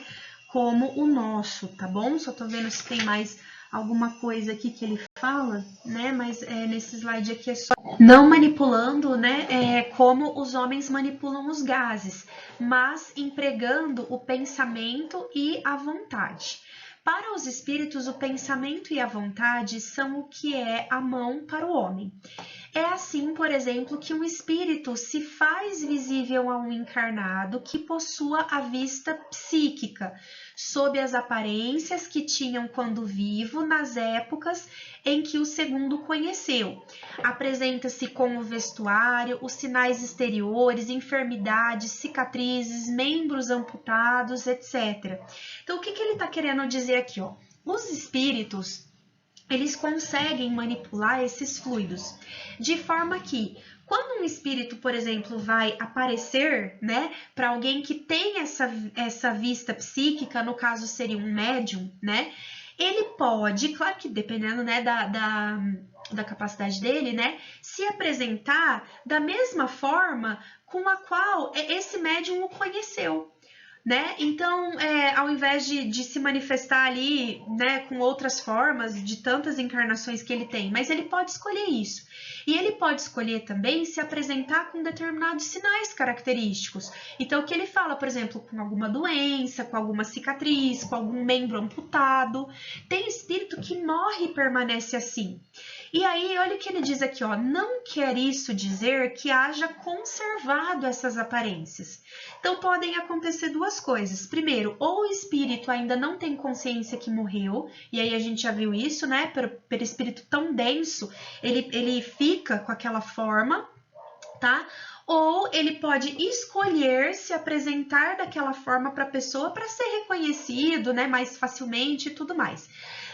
Como o nosso, tá bom? Só tô vendo se tem mais alguma coisa aqui que ele fala, né? Mas nesse slide aqui é só não manipulando, né? Como os homens manipulam os gases, mas empregando o pensamento e a vontade. Para os espíritos, o pensamento e a vontade são o que é a mão para o homem. É assim, por exemplo, que um espírito se faz visível a um encarnado que possua a vista psíquica, sob as aparências que tinham quando vivo nas épocas em que o segundo conheceu. Apresenta-se com o vestuário, os sinais exteriores, enfermidades, cicatrizes, membros amputados, etc. Então, o que ele está querendo dizer aqui? Ó? Os espíritos, eles conseguem manipular esses fluidos, de forma que, quando um espírito, por exemplo, vai aparecer, né, para alguém que tem essa vista psíquica, no caso seria um médium, né, ele pode, claro que dependendo, né, da capacidade dele, né, se apresentar da mesma forma com a qual esse médium o conheceu. Né? Então, ao invés de se manifestar ali, né, com outras formas, de tantas encarnações que ele tem, mas ele pode escolher isso. E ele pode escolher também se apresentar com determinados sinais característicos. Então, o que ele fala, por exemplo, com alguma doença, com alguma cicatriz, com algum membro amputado. Tem espírito que morre e permanece assim. E aí, olha o que ele diz aqui, ó, não quer isso dizer que haja conservado essas aparências. Então, podem acontecer duas duas coisas. Primeiro, ou o espírito ainda não tem consciência que morreu, e aí a gente já viu isso, né? Pelo espírito tão denso, ele fica com aquela forma, tá? Ou ele pode escolher se apresentar daquela forma para a pessoa para ser reconhecido, né, mais facilmente e tudo mais.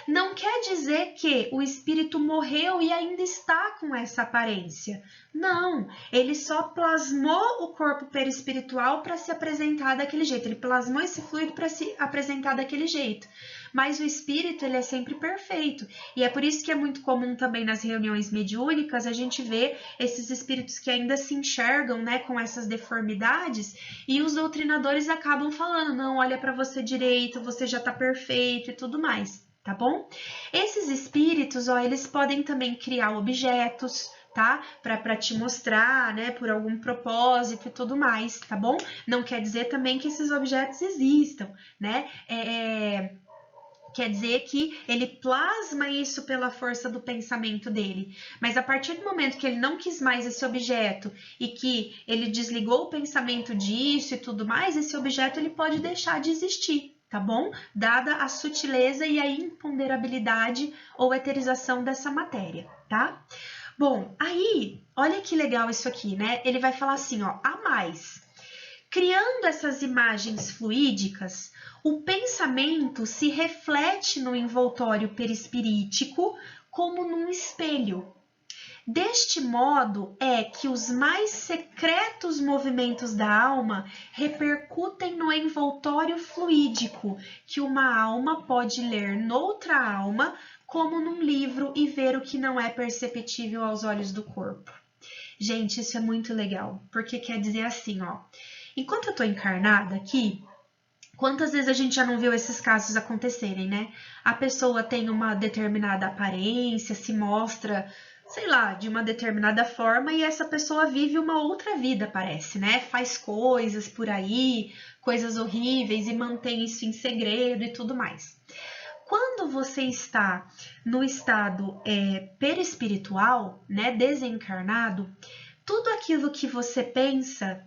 Não quer dizer que o espírito morreu e ainda está com essa aparência. Não, ele só plasmou o corpo perispiritual para se apresentar daquele jeito. Ele plasmou esse fluido para se apresentar daquele jeito. Mas o espírito, ele é sempre perfeito. E é por isso que é muito comum também nas reuniões mediúnicas a gente ver esses espíritos que ainda se enxergam, né, com essas deformidades, e os doutrinadores acabam falando, não, olha para você direito, você já está perfeito e tudo mais. Tá bom? Esses espíritos, ó, eles podem também criar objetos, tá? Para te mostrar, né, por algum propósito e tudo mais, tá bom? Não quer dizer também que esses objetos existam, né? Quer dizer que ele plasma isso pela força do pensamento dele. Mas a partir do momento que ele não quis mais esse objeto e que ele desligou o pensamento disso e tudo mais, esse objeto ele pode deixar de existir. Tá bom? Dada a sutileza e a imponderabilidade ou eterização dessa matéria, tá? Bom, aí, olha que legal isso aqui, né? Ele vai falar assim, ó, a mais. Criando essas imagens fluídicas, o pensamento se reflete no envoltório perispirítico como num espelho. Deste modo é que os mais secretos movimentos da alma repercutem no envoltório fluídico, que uma alma pode ler noutra alma, como num livro, e ver o que não é perceptível aos olhos do corpo. Gente, isso é muito legal, porque quer dizer assim, ó, enquanto eu tô encarnada aqui, quantas vezes a gente já não viu esses casos acontecerem, né? A pessoa tem uma determinada aparência, se mostra, sei lá, de uma determinada forma e essa pessoa vive uma outra vida, parece, né? Faz coisas por aí, coisas horríveis e mantém isso em segredo e tudo mais. Quando você está no estado perispiritual, né, desencarnado, tudo aquilo que você pensa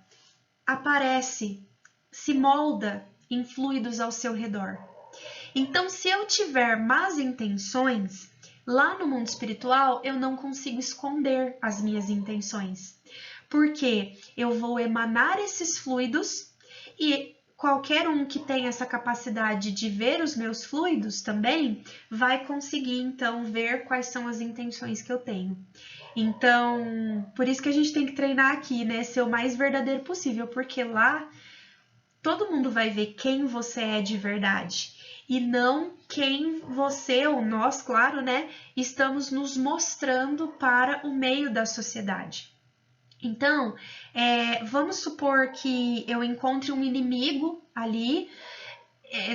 aparece, se molda em fluidos ao seu redor. Então, se eu tiver más intenções, lá no mundo espiritual eu não consigo esconder as minhas intenções, porque eu vou emanar esses fluidos e qualquer um que tenha essa capacidade de ver os meus fluidos também vai conseguir então ver quais são as intenções que eu tenho. Então, por isso que a gente tem que treinar aqui, né, ser o mais verdadeiro possível, porque lá todo mundo vai ver quem você é de verdade e não quem você ou nós, claro, né, estamos nos mostrando para o meio da sociedade. Então, vamos supor que eu encontre um inimigo ali,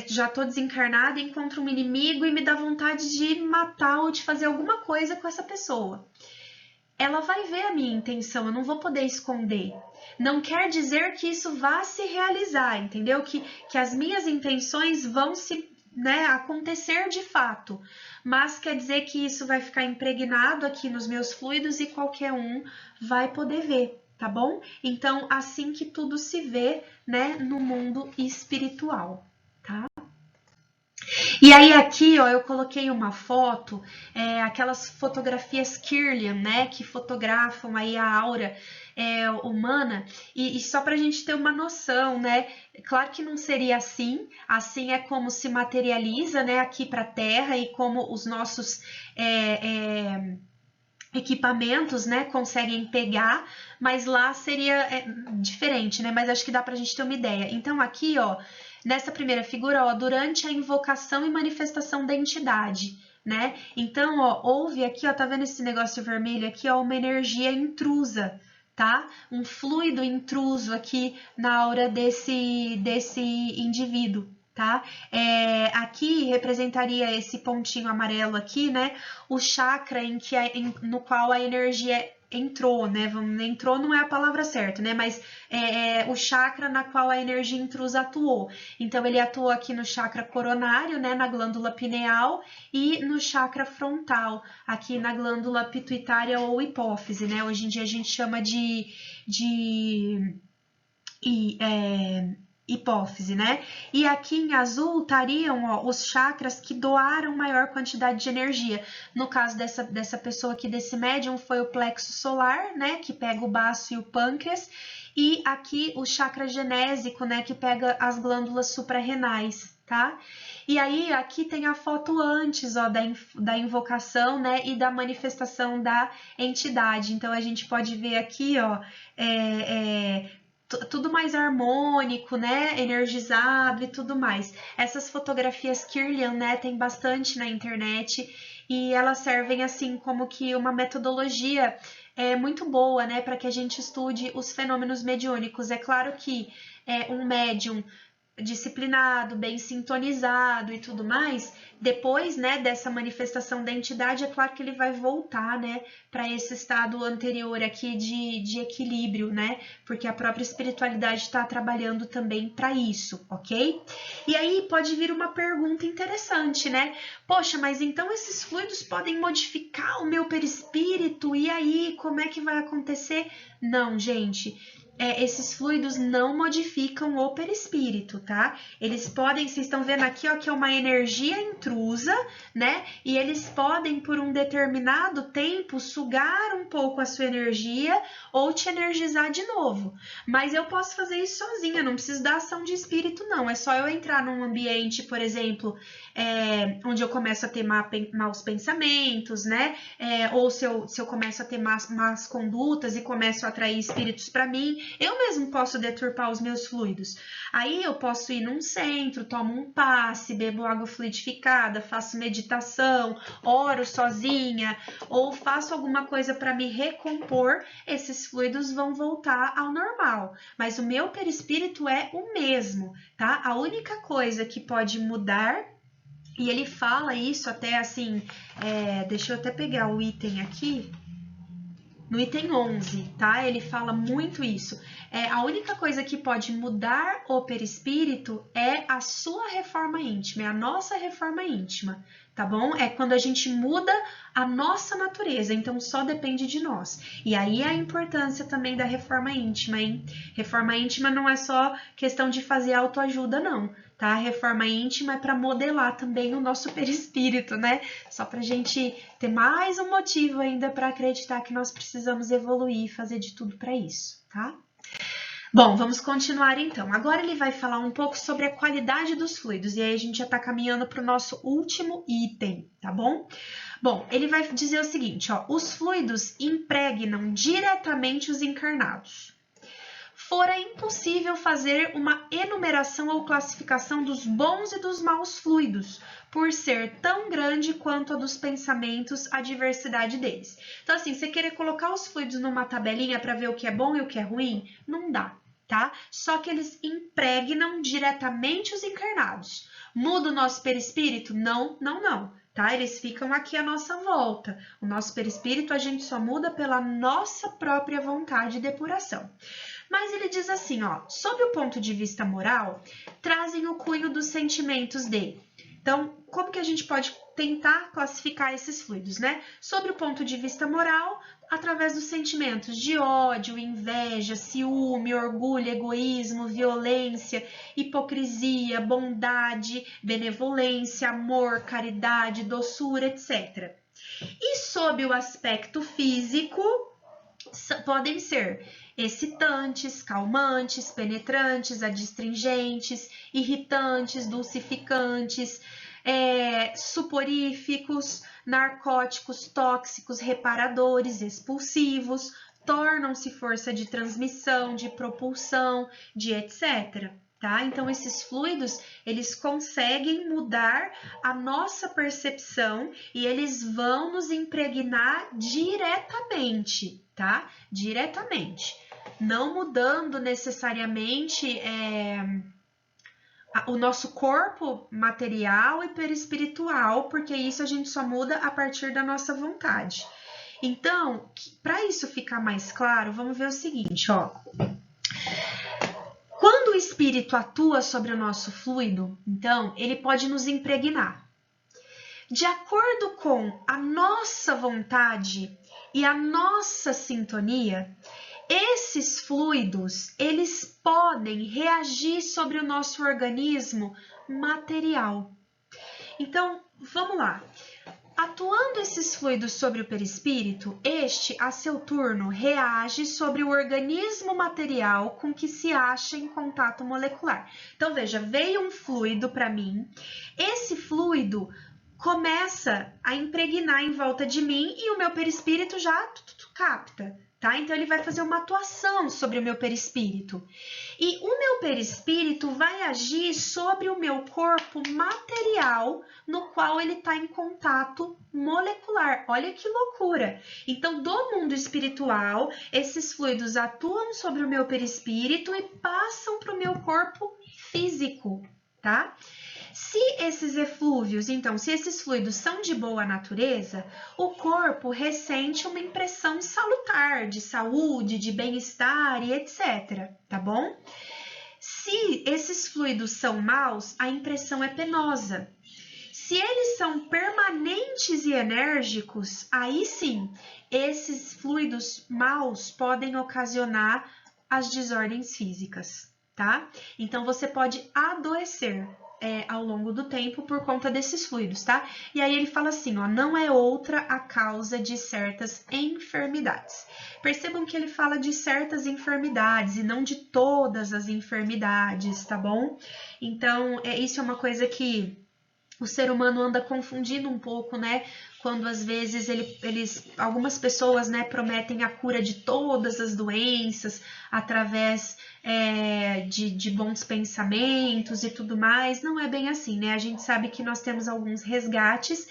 já estou desencarnada, encontro um inimigo e me dá vontade de matar ou de fazer alguma coisa com essa pessoa. Ela vai ver a minha intenção, eu não vou poder esconder. Não quer dizer que isso vá se realizar, entendeu? Que as minhas intenções vão se, né, acontecer de fato. Mas quer dizer que isso vai ficar impregnado aqui nos meus fluidos e qualquer um vai poder ver, tá bom? Então, assim que tudo se vê, né, no mundo espiritual, tá? E aí aqui, ó, eu coloquei uma foto, aquelas fotografias Kirlian, né, que fotografam aí a aura humana, e só para a gente ter uma noção, né, claro que não seria assim, assim é como se materializa, né, aqui para a Terra e como os nossos equipamentos, né, conseguem pegar, mas lá seria diferente, né, mas acho que dá pra gente ter uma ideia. Então aqui, ó, nessa primeira figura, ó, durante a invocação e manifestação da entidade, né, então, ó, houve aqui, ó, tá vendo esse negócio vermelho aqui, ó, uma energia intrusa, tá? Um fluido intruso aqui na aura desse indivíduo, tá? Aqui representaria esse pontinho amarelo aqui, né? O chakra no qual a energia entrou, né? Entrou não é a palavra certa, né? Mas o chakra na qual a energia intrusa atuou. Então, ele atuou aqui no chakra coronário, né? Na glândula pineal e no chakra frontal, aqui na glândula pituitária ou hipófise, né? Hoje em dia a gente chama de hipófise, né? E aqui em azul estariam, ó, os chakras que doaram maior quantidade de energia. No caso dessa pessoa aqui, desse médium, foi o plexo solar, né? Que pega o baço e o pâncreas. E aqui o chakra genésico, né? Que pega as glândulas suprarrenais, tá? E aí, aqui tem a foto antes, ó, da invocação, né, e da manifestação da entidade. Então, a gente pode ver aqui, ó, tudo mais harmônico, né, energizado e tudo mais. Essas fotografias Kirlian, né, tem bastante na internet e elas servem, assim, como que uma metodologia muito boa, né, para que a gente estude os fenômenos mediúnicos. É claro que um médium disciplinado, bem sintonizado e tudo mais, depois, né, dessa manifestação da entidade, é claro que ele vai voltar, né, para esse estado anterior aqui de equilíbrio, né, porque a própria espiritualidade está trabalhando também para isso, ok? E aí pode vir uma pergunta interessante, né? Poxa, mas então esses fluidos podem modificar o meu perispírito, e aí, como é que vai acontecer? Não, gente. Esses fluidos não modificam o perispírito, tá? Eles podem, vocês estão vendo aqui, ó, que é uma energia intrusa, né? E eles podem, por um determinado tempo, sugar um pouco a sua energia ou te energizar de novo. Mas eu posso fazer isso sozinha, não preciso da ação de espírito, não. É só eu entrar num ambiente, por exemplo, onde eu começo a ter maus pensamentos, né? Ou se eu começo a ter más condutas e começo a atrair espíritos para mim, eu mesmo posso deturpar os meus fluidos. Aí eu posso ir num centro, tomo um passe, bebo água fluidificada, faço meditação, oro sozinha, ou faço alguma coisa para me recompor, esses fluidos vão voltar ao normal. Mas o meu perispírito é o mesmo, tá? A única coisa que pode mudar, e ele fala isso até assim, deixa eu até pegar o item aqui, no item 11, tá? Ele fala muito isso. A única coisa que pode mudar o perispírito é a sua reforma íntima, é a nossa reforma íntima, tá bom? É quando a gente muda a nossa natureza, então só depende de nós. E aí a importância também da reforma íntima, hein? Reforma íntima não é só questão de fazer autoajuda, não, tá? A reforma íntima é para modelar também o nosso perispírito, né? Só pra gente ter mais um motivo ainda para acreditar que nós precisamos evoluir e fazer de tudo para isso, tá? Bom, vamos continuar então. Agora ele vai falar um pouco sobre a qualidade dos fluidos, e aí a gente já está caminhando para o nosso último item, tá bom? Bom, ele vai dizer o seguinte, ó, os fluidos impregnam diretamente os encarnados. Fora impossível fazer uma enumeração ou classificação dos bons e dos maus fluidos, por ser tão grande quanto a dos pensamentos, a diversidade deles. Então, assim, você querer colocar os fluidos numa tabelinha para ver o que é bom e o que é ruim, não dá, tá? Só que eles impregnam diretamente os encarnados. Muda o nosso perispírito? Não, não, não. Tá? Eles ficam aqui à nossa volta. O nosso perispírito a gente só muda pela nossa própria vontade e depuração. Mas ele diz assim, ó, sob o ponto de vista moral, trazem o cunho dos sentimentos de. Então, como que a gente pode tentar classificar esses fluidos, né? Sobre o ponto de vista moral, através dos sentimentos de ódio, inveja, ciúme, orgulho, egoísmo, violência, hipocrisia, bondade, benevolência, amor, caridade, doçura, etc. E sob o aspecto físico, podem ser excitantes, calmantes, penetrantes, adstringentes, irritantes, dulcificantes, suporíficos, narcóticos, tóxicos, reparadores, expulsivos, tornam-se força de transmissão, de propulsão, de etc. Tá? Então, esses fluidos, eles conseguem mudar a nossa percepção e eles vão nos impregnar diretamente, tá? Diretamente. Não mudando necessariamente o nosso corpo material e perispiritual, porque isso a gente só muda a partir da nossa vontade. Então, para isso ficar mais claro, vamos ver o seguinte, ó. Quando o espírito atua sobre o nosso fluido, então, ele pode nos impregnar. De acordo com a nossa vontade e a nossa sintonia, esses fluidos, eles podem reagir sobre o nosso organismo material. Então, vamos lá. Atuando esses fluidos sobre o perispírito, este, a seu turno, reage sobre o organismo material com que se acha em contato molecular. Então, veja, veio um fluido para mim, esse fluido começa a impregnar em volta de mim e o meu perispírito já capta, tá? Então, ele vai fazer uma atuação sobre o meu perispírito. E o meu perispírito vai agir sobre o meu corpo material, no qual ele está em contato molecular. Olha que loucura! Então, do mundo espiritual, esses fluidos atuam sobre o meu perispírito e passam para o meu corpo físico, tá? Se esses eflúvios, então, se esses fluidos são de boa natureza, o corpo ressente uma impressão salutar, de saúde, de bem-estar e etc, tá bom? Se esses fluidos são maus, a impressão é penosa. Se eles são permanentes e enérgicos, aí sim, esses fluidos maus podem ocasionar as desordens físicas, tá? Então, você pode adoecer ao longo do tempo por conta desses fluidos, tá? E aí ele fala assim, ó, não é outra a causa de certas enfermidades. Percebam que ele fala de certas enfermidades e não de todas as enfermidades, tá bom? Então, isso é uma coisa que o ser humano anda confundindo um pouco, né? Quando às vezes algumas pessoas, né, prometem a cura de todas as doenças através de bons pensamentos e tudo mais. Não é bem assim, né? A gente sabe que nós temos alguns resgates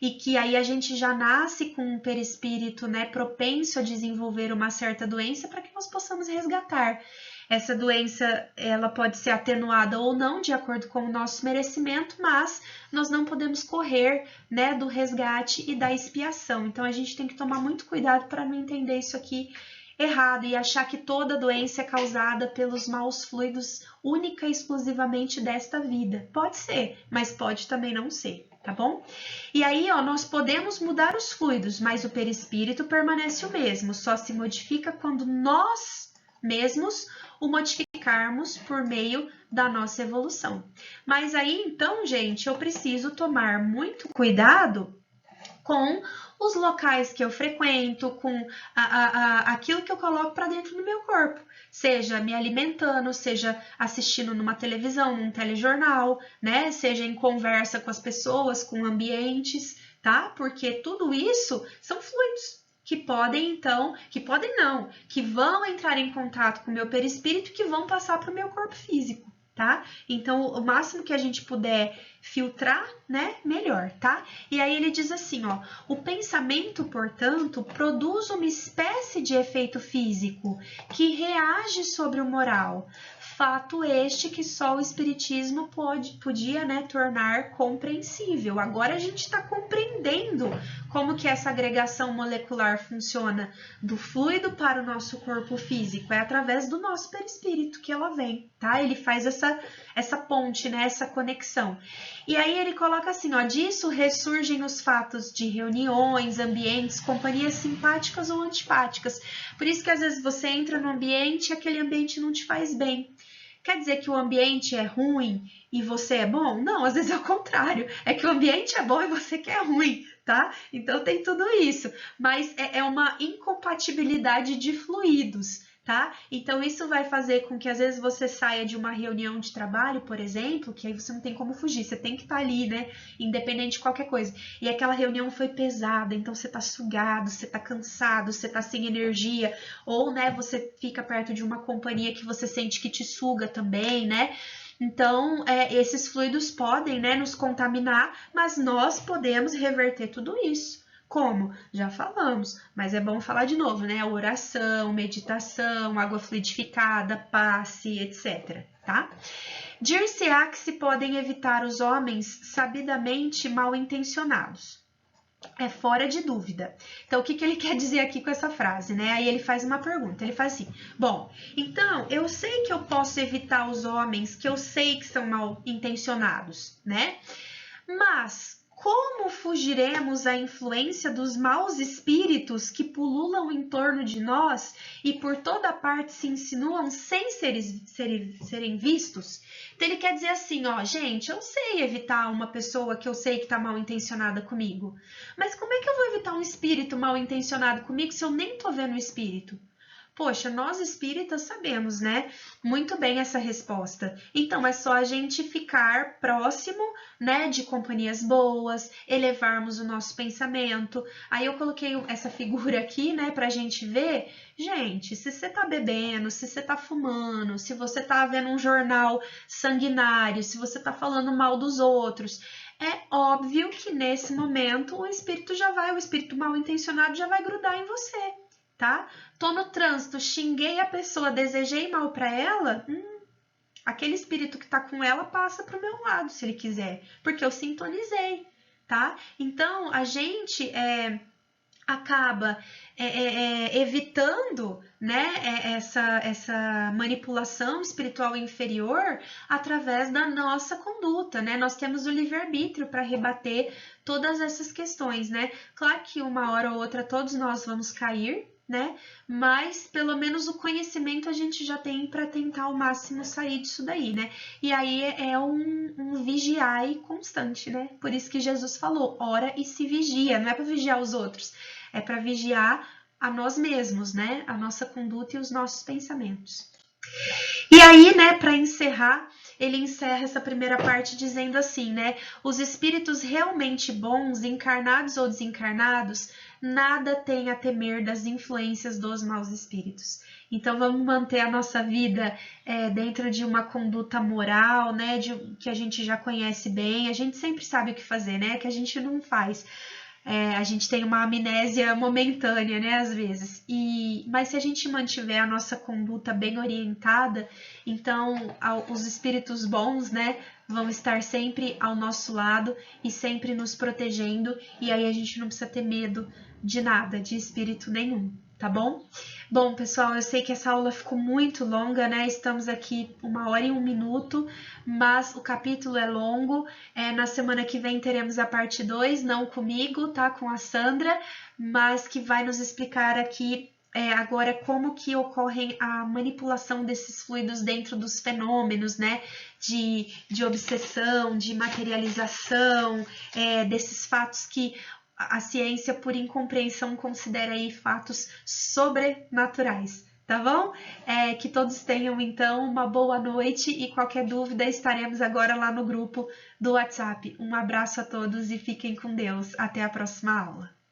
e que aí a gente já nasce com um perispírito, né, propenso a desenvolver uma certa doença para que nós possamos resgatar. Essa doença, ela pode ser atenuada ou não, de acordo com o nosso merecimento, mas nós não podemos correr, né, do resgate e da expiação. Então, a gente tem que tomar muito cuidado para não entender isso aqui errado e achar que toda doença é causada pelos maus fluidos única e exclusivamente desta vida. Pode ser, mas pode também não ser, tá bom? E aí, ó, nós podemos mudar os fluidos, mas o perispírito permanece o mesmo, só se modifica quando nós mesmos o modificarmos por meio da nossa evolução. Mas aí, então, gente, eu preciso tomar muito cuidado com os locais que eu frequento, com aquilo que eu coloco para dentro do meu corpo, seja me alimentando, seja assistindo numa televisão, num telejornal, né? Seja em conversa com as pessoas, com ambientes, tá? Porque tudo isso são fluidos que podem então, que vão entrar em contato com o meu perispírito e que vão passar para o meu corpo físico, tá? Então, o máximo que a gente puder filtrar, né, melhor, tá? E aí ele diz assim, ó, o pensamento, portanto, produz uma espécie de efeito físico que reage sobre o moral, fato este que só o espiritismo podia, né, tornar compreensível. Agora a gente está compreendendo como que essa agregação molecular funciona do fluido para o nosso corpo físico. É através do nosso perispírito que ela vem, tá? Ele faz essa ponte, né, essa conexão. E aí ele coloca assim, ó, disso ressurgem os fatos de reuniões, ambientes, companhias simpáticas ou antipáticas. Por isso que às vezes você entra no ambiente e aquele ambiente não te faz bem. Quer dizer que o ambiente é ruim e você é bom? Não, às vezes é o contrário. É que o ambiente é bom e você que é ruim, tá? Então tem tudo isso. Mas é uma incompatibilidade de fluidos, tá? Então isso vai fazer com que às vezes você saia de uma reunião de trabalho, por exemplo, que aí você não tem como fugir, você tem que estar ali, né? Independente de qualquer coisa. E aquela reunião foi pesada, então você tá sugado, você tá cansado, você tá sem energia, ou, né, você fica perto de uma companhia que você sente que te suga também, né? Então, esses fluidos podem, né, nos contaminar, mas nós podemos reverter tudo isso. Como? Já falamos, mas é bom falar de novo, né? Oração, meditação, água fluidificada, passe, etc, tá? Dir-se-á que se podem evitar os homens sabidamente mal intencionados. É fora de dúvida. Então, o que ele quer dizer aqui com essa frase, né? Aí ele faz uma pergunta, ele faz assim, bom, então, eu sei que eu posso evitar os homens que eu sei que são mal intencionados, né? Mas como fugiremos à influência dos maus espíritos que pululam em torno de nós e por toda parte se insinuam sem serem vistos? Então ele quer dizer assim, ó, gente, eu sei evitar uma pessoa que eu sei que está mal intencionada comigo, mas como é que eu vou evitar um espírito mal intencionado comigo se eu nem tô vendo o espírito? Poxa, nós espíritas sabemos, né? Muito bem essa resposta. Então, é só a gente ficar próximo, né, de companhias boas, elevarmos o nosso pensamento. Aí eu coloquei essa figura aqui, né, pra gente ver. Gente, se você tá bebendo, se você tá fumando, se você tá vendo um jornal sanguinário, se você tá falando mal dos outros, é óbvio que nesse momento o espírito mal intencionado já vai grudar em você. Tá? Tô no trânsito, xinguei a pessoa, desejei mal para ela, aquele espírito que tá com ela passa pro meu lado, se ele quiser, porque eu sintonizei, tá? Então, a gente acaba evitando, né, essa manipulação espiritual inferior através da nossa conduta, né? Nós temos o livre-arbítrio para rebater todas essas questões, né? Claro que uma hora ou outra todos nós vamos cair, né? Mas pelo menos o conhecimento a gente já tem para tentar ao máximo sair disso daí, né? E aí é um vigiar constante, né? Por isso que Jesus falou, ora e se vigia, não é para vigiar os outros, é para vigiar a nós mesmos, né? A nossa conduta e os nossos pensamentos. E aí, né, para encerrar, ele encerra essa primeira parte dizendo assim, né? Os espíritos realmente bons, encarnados ou desencarnados, nada têm a temer das influências dos maus espíritos. Então vamos manter a nossa vida dentro de uma conduta moral, né? Que a gente já conhece bem, a gente sempre sabe o que fazer, né? Que a gente não faz. A gente tem uma amnésia momentânea, né, às vezes. Mas se a gente mantiver a nossa conduta bem orientada, então os espíritos bons, né, vão estar sempre ao nosso lado e sempre nos protegendo, e aí a gente não precisa ter medo de nada, de espírito nenhum, tá bom? Bom, pessoal, eu sei que essa aula ficou muito longa, né? Estamos aqui 1 hora e 1 minuto, mas o capítulo é longo. Na semana que vem teremos a parte 2, não comigo, tá? Com a Sandra, mas que vai nos explicar aqui agora como que ocorre a manipulação desses fluidos dentro dos fenômenos, né? De obsessão, de materialização, desses fatos que a ciência, por incompreensão, considera aí fatos sobrenaturais, tá bom? Que todos tenham, então, uma boa noite e qualquer dúvida estaremos agora lá no grupo do WhatsApp. Um abraço a todos e fiquem com Deus. Até a próxima aula.